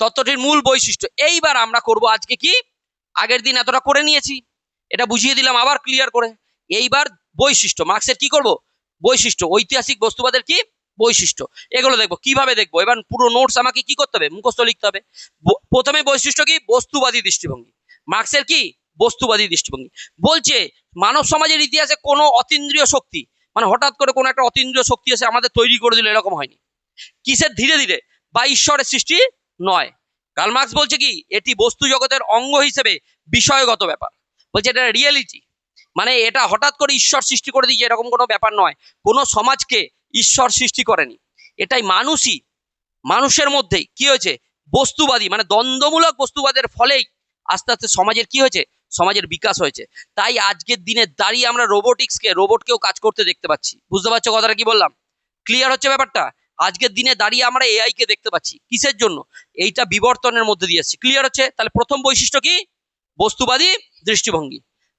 তত্ত্বটির মূল বৈশিষ্ট্য। এইবার আমরা করব আজকে কি, আগের দিন এতটা করে নিয়েছি, এটা বুঝিয়ে দিলাম আবার ক্লিয়ার করে। এইবার বৈশিষ্ট্য, মার্কসের কি করব? বৈশিষ্ট্য, ঐতিহাসিক বস্তুবাদের কি বৈশিষ্ট্য, এগুলো দেখবো। কিভাবে দেখবো? এবার পুরো নোটস আমাকে কি করতে হবে? মুখস্থ লিখতে হবে। প্রথমে বৈশিষ্ট্য কি? বস্তুবাদী দৃষ্টিভঙ্গি। মার্কসের কি? বস্তুবাদী দৃষ্টিভঙ্গি। বলছে মানব সমাজের ইতিহাসে কোনো অতীন্দ্রিয় শক্তি, মানে হঠাৎ করে কোনো একটা অতীন্দ্রিয় শক্তি এসে আমাদের তৈরি করে দিল, এরকম হয়নি। কিসের? ধীরে ধীরে, বা ঈশ্বরের সৃষ্টি নয়। কার্ল মার্কস বলছে কি, এটি বস্তু জগতের অঙ্গ হিসেবে বিষয়গত ব্যাপার। বলছে এটা রিয়েলিটি, মানে এটা হঠাৎ করে ঈশ্বর সৃষ্টি করে দিয়েছে এরকম কোনো ব্যাপার নয়। কোনো সমাজকে ঈশ্বর সৃষ্টি করেনি, এটাই মানুষই, মানুষের মধ্যেই কি হয়েছে? বস্তুবাদী, মানে দ্বন্দ্বমূলক বস্তুবাদের ফলেই আস্তে আস্তে সমাজের কি হয়েছে? সমাজের বিকাশ হয়েছে। তাই আজকের দিনে দাঁড়িয়ে আমরা রোবোটিক্সকে, রোবটকেও কাজ করতে দেখতে পাচ্ছি। বুঝতে পারছো কথাটা কি বললাম? ক্লিয়ার হচ্ছে ব্যাপারটা? আজকের দিনে দাঁড়িয়ে আমরা এআই কে দেখতে পাচ্ছি। কিসের জন্য? এইটা বিবর্তনের মধ্যে দিয়ে আসছে। ক্লিয়ার হচ্ছে? তাহলে প্রথম বৈশিষ্ট্য কি? বস্তুবাদী দৃষ্টিভঙ্গি।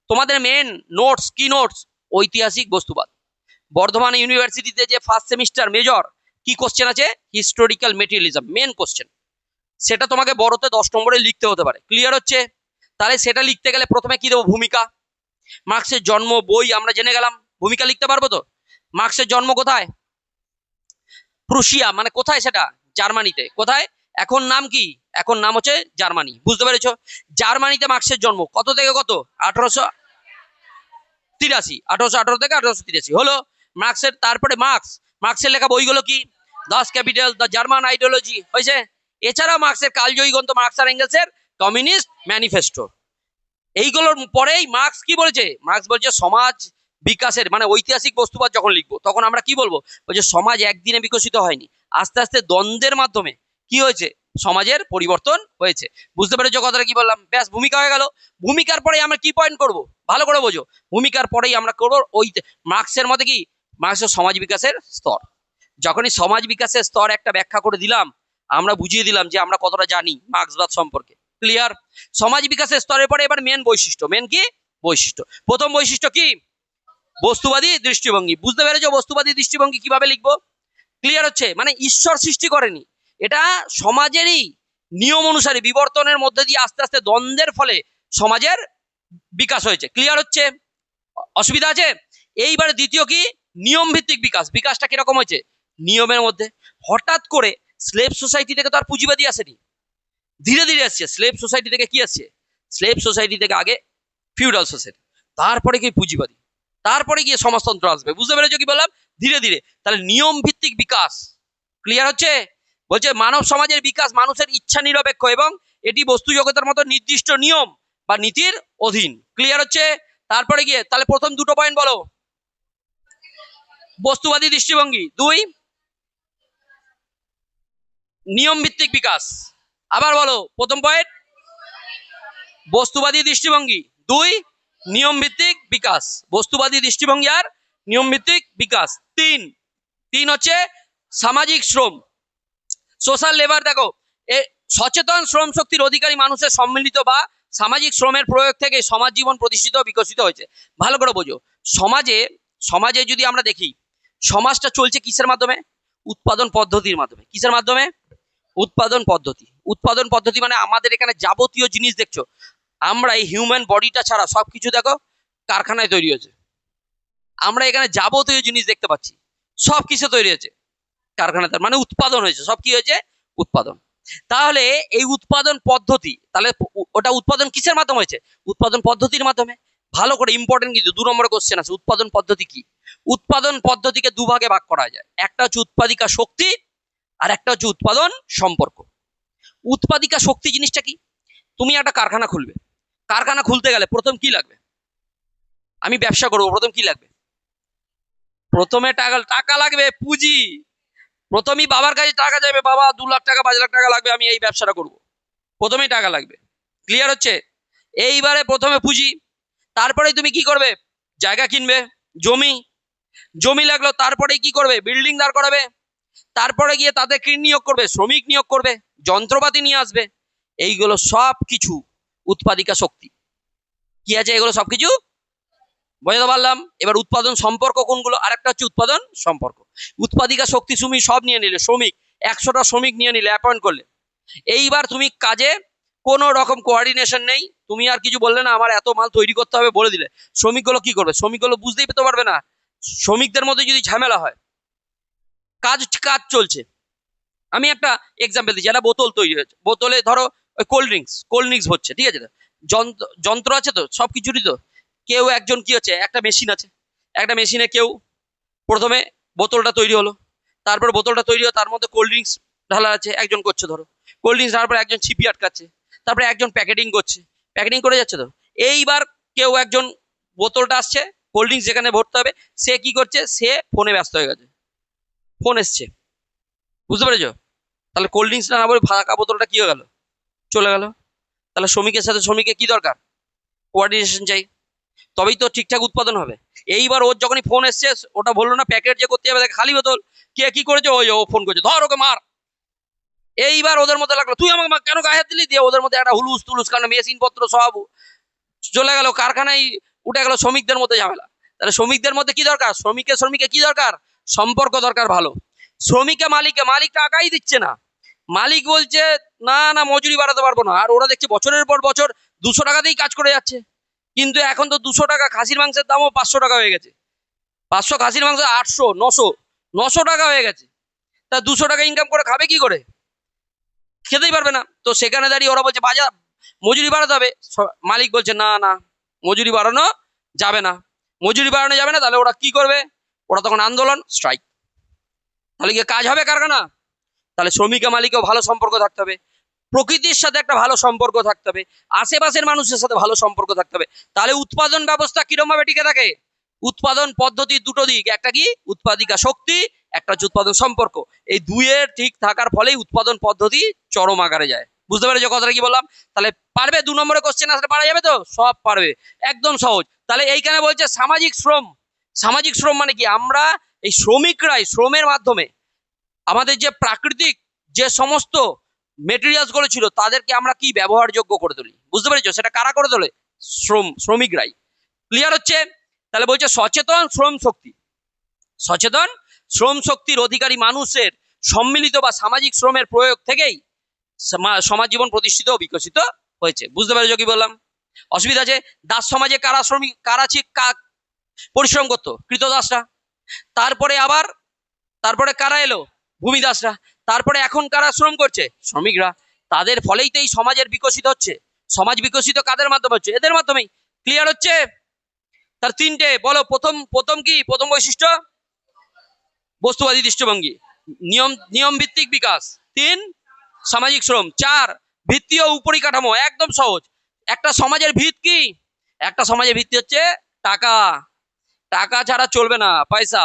তোমাদের মেন নোটস কি? নোটস ঐতিহাসিক বস্তুবাদ। বর্ধমান ইউনিভার্সিটিতে যে ফার্স্ট সেমিস্টার মেজর কি কোশ্চেন আছে? Historical materialism, main question. সেটা তোমাকে বড়তে 10 নম্বরে লিখতে হতে পারে। ক্লিয়ার হচ্ছে? তাহলে সেটা লিখতে গেলে প্রথমে কি দেবো? ভূমিকা। মার্কসের জন্ম, বই আমরা জেনে গেলাম। ভূমিকা লিখতে পারবো তো? মার্কসের জন্ম কোথায়? প্রুশিয়া, মানে কোথায় সেটা? জার্মানিতে। কোথায়? এখন নাম কি? এখন নাম হচ্ছে জার্মানি। বুঝতে পেরেছো? জার্মানিতে মার্কসের জন্ম। কত থেকে কত? 1883। 1818 থেকে 1883 হলো মার্কসের। তারপরে মার্কসের লেখা বইগুলো কি? Das capital, the German ideology হয়েছে। এছাড়াও মার্কসের কালজয়ী গ্রন্থ মার্কস আর এঙ্গেলসের কমিউনিস্ট ম্যানিফেস্টো। এইগুলোর পরেই মার্কস কি বলেছে? মার্কস বলছে সমাজ বিকাশের, মানে ঐতিহাসিক বস্তুবাদ যখন লিখবো তখন আমরা কি বলবো? বলছে সমাজ একদিনে বিকশিত হয়নি, আস্তে আস্তে দ্বন্দ্বের মাধ্যমে কি হয়েছে? সমাজের পরিবর্তন হয়েছে। বুঝতে পেরেছো কথাটা কি বললাম? ব্যাস, ভূমিকা হয়ে গেল। ভূমিকার পরে আমরা কি পয়েন্ট করব? ভালো করে বোঝো। ভূমিকার পরেই আমরা করবো ওই মার্কসের মতে কি, মার্কসের সমাজ বিকাশের স্তর। যখনই সমাজ বিকাশের স্তর একটা ব্যাখ্যা করে দিলাম, আমরা বুঝিয়ে দিলাম যে আমরা কতটা জানি মার্ক্সবাদ সম্পর্কে। ক্লিয়ার? সমাজ বিকাশের স্তরের পরে এবার মেন বৈশিষ্ট্য। মেন কি? বৈশিষ্ট্য। প্রথম বৈশিষ্ট্য কি? বস্তুবাদী দৃষ্টিভঙ্গি। বুঝতে পেরেছো বস্তুবাদী দৃষ্টিভঙ্গি কিভাবে লিখবো? ক্লিয়ার হচ্ছে? মানে ঈশ্বর সৃষ্টি করেনি, এটা সমাজেরই নিয়ম অনুসারে বিবর্তনের মধ্যে দিয়ে আস্তে আস্তে দ্বন্দ্বের ফলে সমাজের বিকাশ হয়েছে। ক্লিয়ার হচ্ছে? অসুবিধা আছে? এইবারে দ্বিতীয় কি? নিয়ম ভিত্তিক বিকাশ। বিকাশটা কিরকম হয়েছে? নিয়মের মধ্যে। হঠাৎ করে স্লেভ সোসাইটি থেকে তো আর পুঁজিবাদী আসেনি, ধীরে ধীরে আসছে। স্লেভ সোসাইটি থেকে কি আসছে? স্লেভ সোসাইটি থেকে আগে ফিউডাল সোসাইটি, তারপরে কি পুঁজিবাদী, তারপরে গিয়ে সমাজতন্ত্র আসবে। বুঝতে পেরেছো কি বললাম? ধীরে ধীরে। তাহলে নিয়ম ভিত্তিক বিকাশ। ক্লিয়ার হচ্ছে? বলছে মানব সমাজের বিকাশ মানুষের ইচ্ছা নিরপেক্ষ এবং এটি বস্তু জগতের মতো নির্দিষ্ট নিয়ম বা নীতির অধীন। ক্লিয়ার হচ্ছে? তারপরে গিয়ে তাহলে প্রথম দুটো পয়েন্ট বলো। বস্তুবাদী দৃষ্টিভঙ্গি। 2, নিয়ম ভিত্তিক বিকাশ। আবার বলো প্রথম পয়েন্ট বস্তুবাদী দৃষ্টিভঙ্গি, 2 নিয়ম ভিত্তিক বিকাশ। বস্তুবাদী দৃষ্টিভঙ্গি আর নিয়ম ভিত্তিক বিকাশ। 3 হচ্ছে সামাজিক শ্রম, সোশ্যাল লেবার। দেখো, সচেতন শ্রম শক্তির অধিকারী মানুষের সম্মিলিত বা সামাজিক শ্রমের প্রয়োগ থেকে সমাজ জীবন প্রতিষ্ঠিত বিকশিত হয়েছে। ভালো করে বোঝো। সমাজে যদি আমরা দেখি, সমাজটা চলছে কিসের মাধ্যমে? উৎপাদন পদ্ধতির মাধ্যমে। কিসের মাধ্যমে? উৎপাদন পদ্ধতি। উৎপাদন পদ্ধতি মানে আমাদের এখানে যাবতীয় জিনিস দেখছো, আমরা এই হিউম্যান বডিটা ছাড়া সবকিছু দেখো কারখানায় তৈরি হয়েছে। আমরা এখানে যাবতীয় জিনিস দেখতে পাচ্ছি, সব কিছু তৈরি হয়েছে কারখানাতে, মানে উৎপাদন হয়েছে, সব কি হয়েছে? উৎপাদন। তাহলে এই উৎপাদন পদ্ধতি, তাহলে ওটা উৎপাদন কিসের মাধ্যমে হয়েছে? উৎপাদন পদ্ধতির মাধ্যমে। ভালো করে ইম্পর্টেন্ট, কিন্তু 2 নম্বরের কোশ্চেন আছে, উৎপাদন পদ্ধতি কি? উৎপাদন পদ্ধতিকে দুভাগে ভাগ করা যায়, একটা হচ্ছে উৎপাদিকা শক্তি, আর একটা হচ্ছে উৎপাদন সম্পর্ক। উৎপাদিকা শক্তি জিনিসটা কি? তুমি একটা কারখানা খুলবে, কারখানা খুলতে গেলে প্রথম কি লাগবে? আমি ব্যবসা করবো, প্রথম কি লাগবে? প্রথমে টাকা, টাকা লাগবে, পুঁজি। প্রথমেই বাবার কাছে টাকা যাবে, বাবা 2 লাখ টাকা 5 লাখ টাকা লাগবে, আমি এই ব্যবসাটা করব। প্রথমেই টাকা লাগবে, ক্লিয়ার হচ্ছে? এইবারে প্রথমে পুঁজি, তারপরে তুমি কি করবে? জায়গা কিনবে, জমি, জমি লাগলো, তারপরে কি করবে? বিল্ডিং দাঁড় করাবে, তারপরে গিয়ে তাদের কি নিয়োগ করবে? শ্রমিক নিয়োগ করবে, যন্ত্রপাতি নিয়ে আসবে। এইগুলো সব কিছু উৎপাদিকা শক্তি। কি আছে? এগুলো সবকিছু বোঝাতে পারলাম। এবার উৎপাদন সম্পর্ক কোনগুলো? আরেকটা হচ্ছে উৎপাদন সম্পর্ক। উৎপাদিকা শক্তি তুমি সব নিয়ে নিলে, শ্রমিক 100টা শ্রমিক নিয়ে নিলে, অ্যাপয়েন্ট করলে, এইবার তুমি কাজে কোনো রকম কোঅর্ডিনেশন নেই, তুমি আর কিছু বললে না আমার এত মাল তৈরি করতে হবে বলে দিলে, শ্রমিকগুলো কি করবে? শ্রমিকগুলো বুঝতেই পেতে পারবে না। শ্রমিকদের মধ্যে যদি ঝামেলা হয়, কাজ কাজ চলছে, আমি একটা এক্সাম্পল দিচ্ছি, একটা বোতল তৈরি হয়েছে, বোতলে ধরো কোল্ড ড্রিঙ্কস হচ্ছে, ঠিক আছে? যন্ত্র আছে তো সব কিছুরই, তো কেউ একজন কি হচ্ছে, একটা মেশিন আছে, একটা মেশিনে কেউ প্রথমে বোতলটা তৈরি হলো, তারপর বোতলটা তৈরি হলো, তার মধ্যে কোল্ড ড্রিঙ্কস ঢালা আছে, একজন করছে ধরো কোল্ড ড্রিঙ্কস, তারপরে একজন ছিপি আটকাচ্ছে, তারপরে একজন প্যাকেটিং করছে, প্যাকেটিং করে যাচ্ছে তো। এইবার কেউ একজন, বোতলটা আসছে, কোল্ড ড্রিঙ্কস যেখানে ভরতে হবে, সে কি করছে? সে ফোনে ব্যস্ত হয়ে গেছে, ফোন এসছে, বুঝতে পেরেছো? তাহলে কোল্ড ড্রিঙ্কসটা না বলে ফাঁকা বোতলটা কি হয়ে গেল? চলে গেল। তাহলে শ্রমিকের সাথে শ্রমিকের কি দরকার? কোঅর্ডিনেশন চাই, তবেই তো ঠিকঠাক উৎপাদন হবে। এইবার ওর যখনই ফোন এসছে, ওটা বললো না প্যাকেট যে করতে হবে, খালি বোতল, কে কি করেছে? ওই ও ফোন করেছে, ধর ওকে মার। এইবার ওদের মধ্যে লাগলো, তুই আমাকে কেন গায়ে হাত দিলি? দিয়ে ওদের মধ্যে একটা হুলুস তুলুস, কারণ মেশিন পত্র সব চলে গেল, কারখানায় উঠে গেল, শ্রমিকদের মধ্যে ঝামেলা। তাহলে শ্রমিকদের মধ্যে কি দরকার? শ্রমিকে কি দরকার? সম্পর্ক দরকার ভালো। শ্রমিকে মালিক টাকাই দিচ্ছে না, মালিক বলছে না না মজুরি বাড়াতে পারবো না, আর ওরা দেখছে বছরের পর বছর 200 টাকাতেই কাজ করে যাচ্ছে। কিন্তু এখন তো 200 টাকা, খাসির মাংসের দামও 500 টাকা হয়ে গেছে, 500 খাসির মাংস 800, 900 টাকা হয়ে গেছে। তা 200 টাকা ইনকাম করে খাবে কি করে? খেতেই পারবে না। তো সেখানে দাঁড়িয়ে ওরা বলছে বাজার মজুরি বাড়াতে হবে, মালিক বলছে না না মজুরি বাড়ানো যাবে না, মজুরি বাড়ানো যাবে না। তাহলে ওরা কি করবে? ওরা তখন আন্দোলন, স্ট্রাইক। তাহলে কি কাজ হবে কারখানা? তাহলে শ্রমিক মালিকেও ভালো সম্পর্ক থাকতে হবে, প্রকৃতির সাথে একটা ভালো সম্পর্ক থাকতে হবে, আশেপাশের মানুষের সাথে ভালো সম্পর্ক থাকতে হবে। তাহলে উৎপাদন ব্যবস্থা কিরকম ভাবে টিকে থাকে? উৎপাদন পদ্ধতির দুটো দিক, একটা কি উৎপাদিকা শক্তি, একটা হচ্ছে উৎপাদন সম্পর্ক। এই দুইয়ের ঠিক থাকার ফলেই উৎপাদন পদ্ধতি চরম আকারে যায়। বুঝতে পেরেছো কথাটা কি বললাম? তাহলে পারবে? 2 নম্বরের কোশ্চেন আসলে পারা যাবে তো? সব পারবে, একদম সহজ। তাহলে এইখানে বলছে সামাজিক শ্রম। সামাজিক শ্রম মানে কি? আমরা এই শ্রমিকরাই শ্রমের মাধ্যমে আমাদের যে প্রাকৃতিক যে সমস্ত মেটেরিয়ালস গুলো ছিল, তাদেরকে আমরা কি ব্যবহারযোগ্য করে তুলি। বুঝতে পেরেছো? সেটা কারা করে তোলে? শ্রমিকরাই। ক্লিয়ার হচ্ছে? তাহলে বলছে সচেতন শ্রম শক্তি। সচেতন শ্রম শক্তির অধিকারী মানুষের সম্মিলিত বা সামাজিক শ্রমের প্রয়োগ থেকেই সমাজ জীবন প্রতিষ্ঠিত ও বিকশিত হয়েছে। বুঝতে পেরেছো কি বললাম? অসুবিধা আছে? দাস সমাজে কারা শ্রমিক, কারা পরিশ্রম করতো? কৃতদাসরা। তারপরে কারা এলো? ভূমিদাসরা। তারপরে এখন কারা শ্রম করছে? শ্রমিকরা। তাদের ফলেই তো এই সমাজের বিকশিত হচ্ছে। সমাজ বিকশিত কাদের মাধ্যমে হচ্ছে? এদের মাধ্যমেই। ক্লিয়ার হচ্ছে? তার তিনটে বলো। প্রথম কি? প্রথম বৈশিষ্ট্য বস্তুবাদী দৃষ্টিভঙ্গি। নিয়ম ভিত্তিক বিকাশ। 3 সামাজিক শ্রম। 4 ভিত্তি ও উপরিকাঠামো। একদম সহজ। একটা সমাজের ভিত কি? একটা সমাজের ভিত্তি হচ্ছে টাকা। টাকা ছাড়া চলবে না, পয়সা।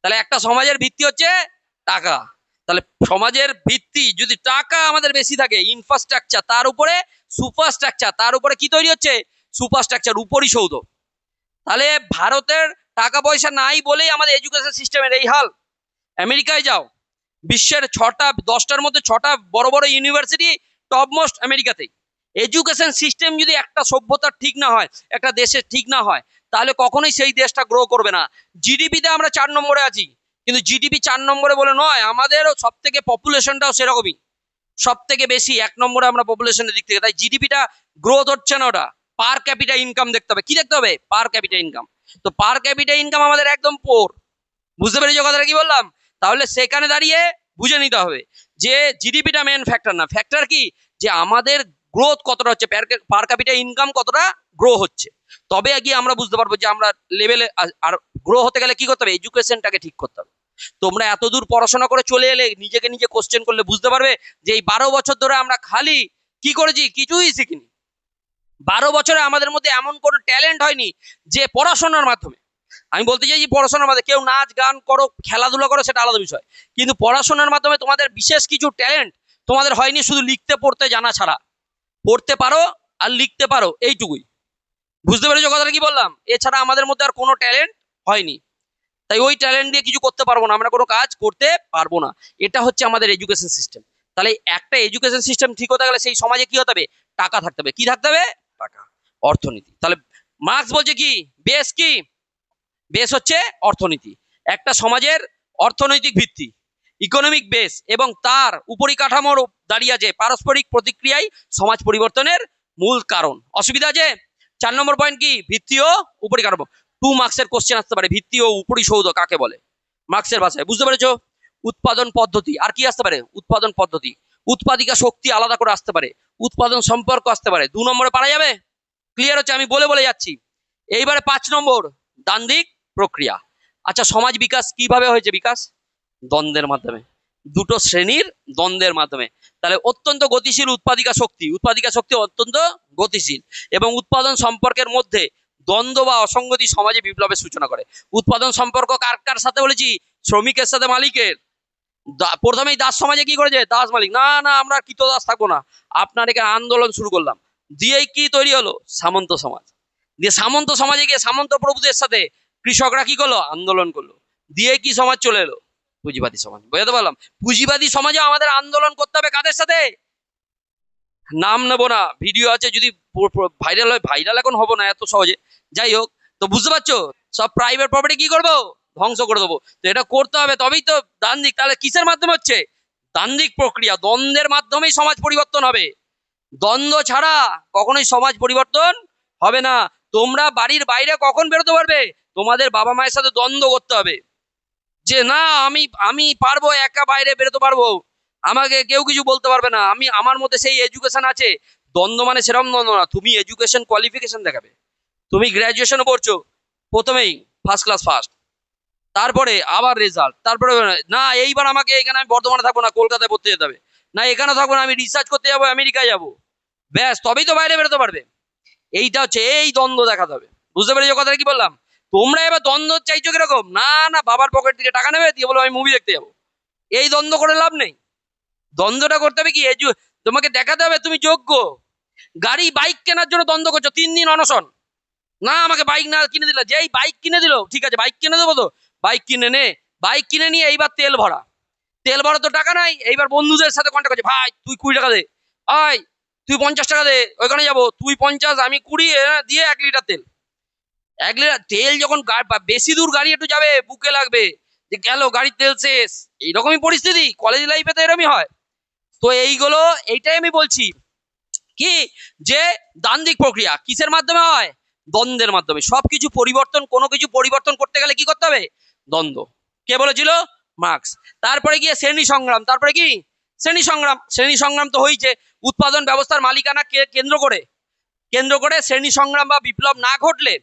তাহলে একটা সমাজের ভিত্তি হচ্ছে টাকা। তাহলে সমাজের ভিত্তি যদি টাকা আমাদের বেশি থাকে, ইনফ্রাস্ট্রাকচার, তার উপরে সুপারস্ট্রাকচার, তার উপরে কি তৈরি হচ্ছে? সুপারস্ট্রাকচার, উপরিসৌধ। তাহলে ভারতের টাকা পয়সা নাই বলেই আমাদের এডুকেশন সিস্টেমের এই হাল। আমেরিকায় যাও, বিশ্বের 10টার মধ্যে 6টা বড় বড় ইউনিভার্সিটি টপ মোস্ট আমেরিকাতেই। এডুকেশন সিস্টেম যদি একটা সভ্যতার ঠিক না হয়, একটা দেশের ঠিক না হয়, তাহলে কখনোই সেই দেশটা গ্রো করবে না। জিডিপিতে আমরা 4 নম্বরে আছি, কিন্তু জিডিপি 4 নম্বরে বলে নয়, আমাদেরও সব থেকে পপুলেশনটাও সেরকমই। সব থেকে বেশি 1 নম্বরে আমরা পপুলেশনের দিক থেকে, তাই জিডিপিটা গ্রোথ হচ্ছে না, ওটা পার ক্যাপিটা ইনকাম দেখতে হবে। কি দেখতে হবে? পার ক্যাপিটা ইনকাম। তো পার ক্যাপিটা ইনকাম আমাদের একদম পোর। বুঝতে পেরেছো কথাটা কি বললাম? তাহলে সেখানে দাঁড়িয়ে বুঝে নিতে হবে যে জিডিপিটা মেন ফ্যাক্টর না, ফ্যাক্টর কি যে আমাদের গ্রোথ কতটা হচ্ছে, পার ক্যাপিটা ইনকাম কতটা গ্রো হচ্ছে। তবে গিয়ে আমরা বুঝতে পারবো যে আমরা লেভেলে, আর গ্রো হতে গেলে কি করতে হবে? এডুকেশনটাকে ঠিক করতে হবে। তোমরা এতদূর পড়াশোনা করে চলে এলে নিজেকে নিজে কোশ্চেন করলে বুঝতে পারবে যে এই 12 বছর ধরে আমরা খালি কি করেছি? কিছুই শিখিনি। 12 বছরে আমাদের মধ্যে এমন কোনো ট্যালেন্ট হয়নি যে পড়াশোনার মাধ্যমে, আমি বলতে চাইছি পড়াশোনার মাধ্যমে, কেউ নাচ গান করো, খেলাধুলা করো, সেটা আলাদা বিষয়, কিন্তু পড়াশোনার মাধ্যমে তোমাদের বিশেষ কিছু ট্যালেন্ট তোমাদের হয়নি, শুধু লিখতে পড়তে জানা ছাড়া। পড়তে পারো আর লিখতে পারো, এইটুকুই। বুঝতে পেরেছো কথাটা কি বললাম? এছাড়া আমাদের মধ্যে আর কোনো ট্যালেন্ট হয়নি। তাই ওই ট্যালেন্ট দিয়ে কিছু করতে পারবো না, আমরা কোনো কাজ করতে পারবো না। এটা হচ্ছে আমাদের এডুকেশন সিস্টেম। তাহলে একটা এডুকেশন সিস্টেম ঠিক হতে গেলে সেই সমাজে কি হতে হবে? টাকা থাকতে হবে। কি থাকতে হবে? টাকা, অর্থনীতি। তাহলে মার্কস বলছে কি? বেস কি? বেস হচ্ছে অর্থনীতি। একটা সমাজের অর্থনৈতিক ভিত্তি, ইকোনমিক বেস, এবং তার উপরিকাঠামোর দাঁড়িয়ে আছে পারস্পরিক প্রতিক্রিয়ায় সমাজ পরিবর্তনের মূল কারণ। অসুবিধা আছে? 4 নম্বর পয়েন্ট কি? ভিত্তি ও উপরিকাঠামো। 2 মার্কসের কোশ্চেন আসতে পারে, ভিত্তি ও উপরিসৌধ কাকে বলে মার্কসের ভাষায়। বুঝতে পেরেছো? উৎপাদন পদ্ধতি। আর কি আসতে পারে? উৎপাদন পদ্ধতি। উৎপাদিকা শক্তি আলাদা করে আসতে পারে, উৎপাদন সম্পর্ক আসতে পারে। 2 নম্বরে পারা যাবে? ক্লিয়ার হচ্ছে? আমি বলে বলে যাচ্ছি। এইবারে 5 নম্বর, দ্বান্দ্বিক প্রক্রিয়া। আচ্ছা, সমাজ বিকাশ কিভাবে হয়েছে? বিকাশ দ্বন্দ্বের মাধ্যমে, দুটো শ্রেণীর দ্বন্দ্বের মাধ্যমে। তাহলে অত্যন্ত গতিশীল উৎপাদিকা শক্তি, উৎপাদিকা শক্তি অত্যন্ত গতিশীল, এবং উৎপাদন সম্পর্কের মধ্যে দ্বন্দ্ব বা অসঙ্গতি সমাজে বিপ্লবের সূচনা করে। উৎপাদন সম্পর্ক কার কার সাথে বলেছি? শ্রমিকের সাথে মালিকের। প্রথমেই দাস সমাজে কি করেছে? দাস মালিক, না না আমরা কৃতদাস থাকবো না, আপনার এখানে আন্দোলন শুরু করলাম। দিয়েই কি তৈরি হলো? সামন্ত সমাজ। দিয়ে সামন্ত সমাজে গিয়ে সামন্ত প্রভুদের সাথে কৃষকরা কি করলো? আন্দোলন করলো। দিয়ে কি সমাজ চলে এলো? পুঁজিবাদী সমাজ। বুঝতে পারলাম? পুঁজিবাদী সমাজে আমাদের আন্দোলন করতে হবে কাদের সাথে? নাম নেবো না, ভিডিও আছে, যদি ভাইরাল হয়, ভাইরাল এখন হবো না এত সহজে, যাই হোক। তো বুঝতে পারছো, সব প্রাইভেট প্রপার্টি কি করবো? ধ্বংস করে দেবো। তো এটা করতে হবে, তবেই তো দ্বান্দ্বিক। তাহলে কিসের মাধ্যমে হচ্ছে? দ্বান্দ্বিক প্রক্রিয়া, দ্বন্দ্বের মাধ্যমেই সমাজ পরিবর্তন হবে। দ্বন্দ্ব ছাড়া কখনোই সমাজ পরিবর্তন হবে না। তোমরা বাড়ির বাইরে কখন বেরোতে পারবে? তোমাদের বাবা মায়ের সাথে দ্বন্দ্ব করতে হবে যে না আমি আমি পারবো, একা বাইরে বেরোতে পারবো, আমাকে কেউ কিছু বলতে পারবে না, আমি আমার মধ্যে সেই এডুকেশন আছে। দ্বন্দ্ব মানে সেরকম দ্বন্দ্ব না, তুমি এডুকেশন কোয়ালিফিকেশন দেখাবে। তুমি গ্রাজুয়েশনে পড়ছো, প্রথমেই ফার্স্ট ক্লাস ফার্স্ট, তারপরে আবার রেজাল্ট, তারপরে না এইবার আমাকে এখানে, আমি বর্ধমানে থাকবো না, কলকাতায় পড়তে যেতে হবে, না এখানে থাকবো না, আমি রিসার্চ করতে যাবো, আমেরিকায় যাবো, ব্যাস তবেই তো বাইরে বেরোতে পারবে। এইটা হচ্ছে, এই দ্বন্দ্ব দেখাতে হবে। বুঝতে পেরেছো কথাটা কি বললাম? তোমরা এবার দ্বন্দ্ব চাইছো কিরকম? না না বাবার পকেট থেকে টাকা নেবে, দিয়ে বলো আমি মুভি দেখতে যাবো। এই দ্বন্দ্ব করে লাভ নেই। দ্বন্দ্বটা করতে হবে কি? তোমাকে দেখাতে হবে তুমি যোগ্য। গাড়ি বাইক কেনার জন্য দ্বন্দ্ব করছো, 3 দিন অনশন, না আমাকে বাইক না কিনে দিলে, যেই বাইক কিনে দিল, ঠিক আছে বাইক কিনে দেবো, তো বাইক কিনে নে, বাইক কিনে নিয়ে এইবার তেল ভরা, তেল ভরা তো টাকা নাই, এইবার বন্ধুদের সাথে কন্ট্যাক্ট করছে, ভাই তুই 20 টাকা দে, আয় তুই 50 টাকা দে, ওইখানে যাবো, তুই 50 আমি 20, দিয়ে 1 লিটার তেল। 1 লিটার তেল যখন বেশি দূর গাড়ি একটু যাবে, বুকে লাগবে, যে গেল গাড়ির তেল শেষ। এইরকমই পরিস্থিতি কলেজ লাইফে তো এরকমই হয়। তো এইগুলো, এইটাই আমি বলছি কি, যে দ্বান্দ্বিক প্রক্রিয়া কিসের মাধ্যমে হয়? দ্বন্দ্বের মাধ্যমে। সবকিছু পরিবর্তন, কোনো কিছু পরিবর্তন করতে গেলে কি করতে হবে? দ্বন্দ্ব। কে বলেছিল? মার্কস। তারপরে গিয়ে শ্রেণী সংগ্রাম, তারপরে কি? শ্রেণী সংগ্রাম। শ্রেণী সংগ্রাম তো হয়েছে উৎপাদন ব্যবস্থার মালিকানা কেন্দ্র করে শ্রেণী সংগ্রাম বা বিপ্লব না ঘটলে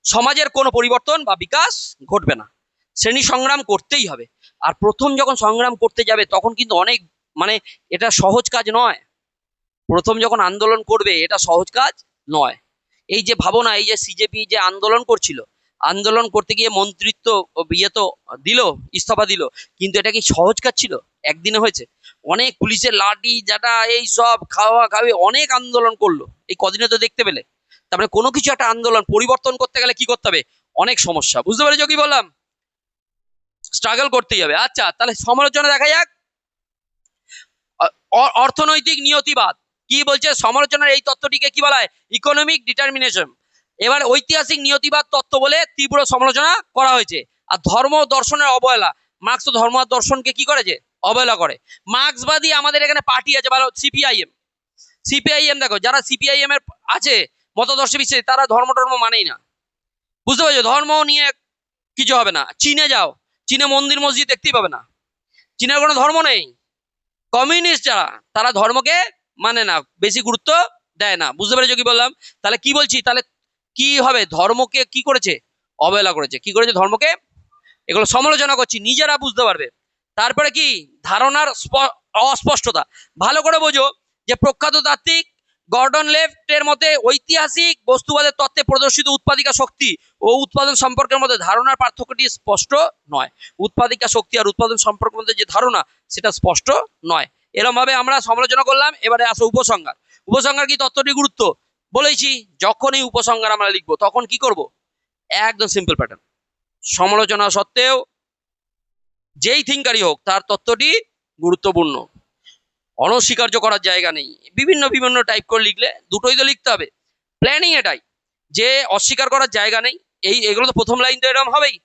সমাজের কোনো পরিবর্তন বা বিকাশ ঘটবে না। শ্রেণী সংগ্রাম করতেই হবে। আর প্রথম যখন সংগ্রাম করতে যাবে তখন কিন্তু অনেক, মানে এটা সহজ কাজ নয়। প্রথম যখন আন্দোলন করবে এটা সহজ কাজ নয়। এই যে ভাবো না, এই যে সিজেপি যে আন্দোলন করছিল, আন্দোলন করতে গিয়ে মন্ত্রিত্ব ইয়ে তো দিল, ইস্তফা দিল, কিন্তু এটা কি সহজ কাজ ছিল? একদিনে হয়েছে? অনেক পুলিশের লাঠি জাটা এই সব খাওয়া খাওয়ি অনেক আন্দোলন করলো, এই কদিনে তো দেখতে পেলে। তারপরে কোনো কিছু একটা আন্দোলন পরিবর্তন করতে গেলে কি করতে হবে? অনেক সমস্যা। বুঝতে পেরেছো কি বললাম? স্ট্রাগল করতেই হবে। আচ্ছা তাহলে সমালোচনা দেখা যাক। অর্থনৈতিক নিয়তিবাদ কি বলছে? সমালোচনার এই তত্ত্বটিকে কি বলা হয়? Economic determination. এবার ঐতিহাসিক নিয়তিবাদ তত্ত্ব বলে তীব্র সমালোচনা করা হয়েছে। আর ধর্ম দর্শনের অবহেলা, মার্কস তো ধর্ম আর দর্শনকে কি করেছে? অবহেলা করে। মার্ক্সবাদী আমাদের এখানে পার্টি আছে ভালো, সিপিআইএম দেখো, যারা সিপিআইএম এর আছে মতাদর্শ বিশ্বাসী, তারা ধর্ম টর্ম মানেই না, বুঝতে পারছো? ধর্ম নিয়ে কিছু হবে না। চীনে যাও, চীনে মন্দির মসজিদ দেখতেই পাবে না, চীনের কোনো ধর্ম নেই। কমিউনিস্ট যারা, তারা ধর্মকে মানে না, বেশি গুরুত্ব দেয় না, বুঝতে পেরেছো কি বললাম? তাহলে কি বলছি, তাহলে কি হবে, ধর্মকে কি করেছে, অবহেলা করেছে। কি করেছে, ধর্মকে, এগুলো সমালোচনা করছি, নিজেরা বুঝতে পারবে। তারপরে কি, ধারণার অস্পষ্টতা। ভালো করে বোঝো যে প্রখ্যাত তাত্ত্বিক গর্ডন লেফটের মতে ঐতিহাসিক বস্তুবাদের তত্ত্বে প্রদর্শিত উৎপাদিকা শক্তি ও উৎপাদন সম্পর্কের মধ্যে ধারণার পার্থক্যটি স্পষ্ট নয়। উৎপাদিকা শক্তি আর উৎপাদন সম্পর্কের মধ্যে যে ধারণা, সেটা স্পষ্ট নয়। এরকম ভাবে আমরা সমালোচনা করলাম। এবারে আসো উপসংহার। উপসংহার কি, তত্ত্বটি গুরুত্ব বলেছি। যখনই উপসংহার আমরা লিখবো তখন কি করব, একদম সিম্পল প্যাটার্ন, সমালোচনা সত্ত্বেও যেই থিঙ্কারই হোক তার তত্ত্বটি গুরুত্বপূর্ণ, অনস্বীকার্য করার জায়গা নেই। বিভিন্ন বিভিন্ন টাইপ করে লিখলে দুটোই তো লিখতে হবে। প্ল্যানিং এটাই যে অস্বীকার করার জায়গা নেই। এগুলো তো প্রথম লাইন তো এরকম হবেই।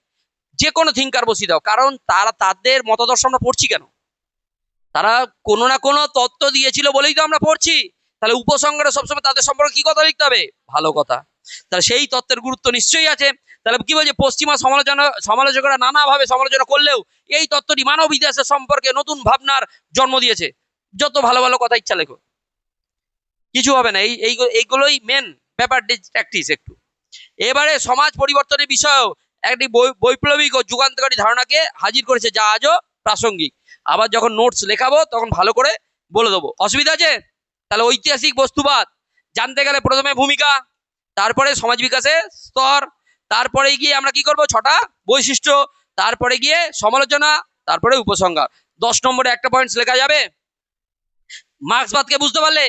যে কোনো থিঙ্কার বসিয়ে দাও, কারণ তারা, তাদের মতাদর্শ আমরা পড়ছি কেন, তারা কোনো না কোনো তত্ত্ব দিয়েছিল বলেই তো আমরা পড়ছি। তাহলে উপসংহারে সবসময় তাদের সম্পর্কে কি কথা লিখতে হবে, ভালো কথা। তাহলে সেই তত্ত্বের গুরুত্ব নিশ্চয়ই আছে। তাহলে কি বলছে, পশ্চিমা সমালোচকরা নানাভাবে সমালোচনা করলেও এই তত্ত্বটি মানব ইতিহাসের সম্পর্কে নতুন ভাবনার জন্ম দিয়েছে। যত ভালো ভালো কথা ইচ্ছা লেখো, কিছু হবে না। এইগুলোই মেন ব্যাপার, প্র্যাকটিস একটু। এবারে সমাজ পরিবর্তনের বিষয়েও একটি বৈপ্লবিক ও যুগান্তকারী ধারণাকে হাজির করেছে, যা আজও প্রাসঙ্গিক। আবার যখন নোটস লেখাবো তখন ভালো করে বলে দেবো, অসুবিধা আছে? তাহলে ঐতিহাসিক বস্তুবাদ জানতে গেলে প্রথমে ভূমিকা, তারপরে সমাজ বিকাশের স্তর, তারপরে গিয়ে আমরা কি করব, 6টা বৈশিষ্ট্য, তারপরে গিয়ে সমালোচনা, তারপরে উপসংহার। 10 নম্বরে একটা পয়েন্টস লেখা যাবে। মার্ক্সবাদকে বুঝতে পারলে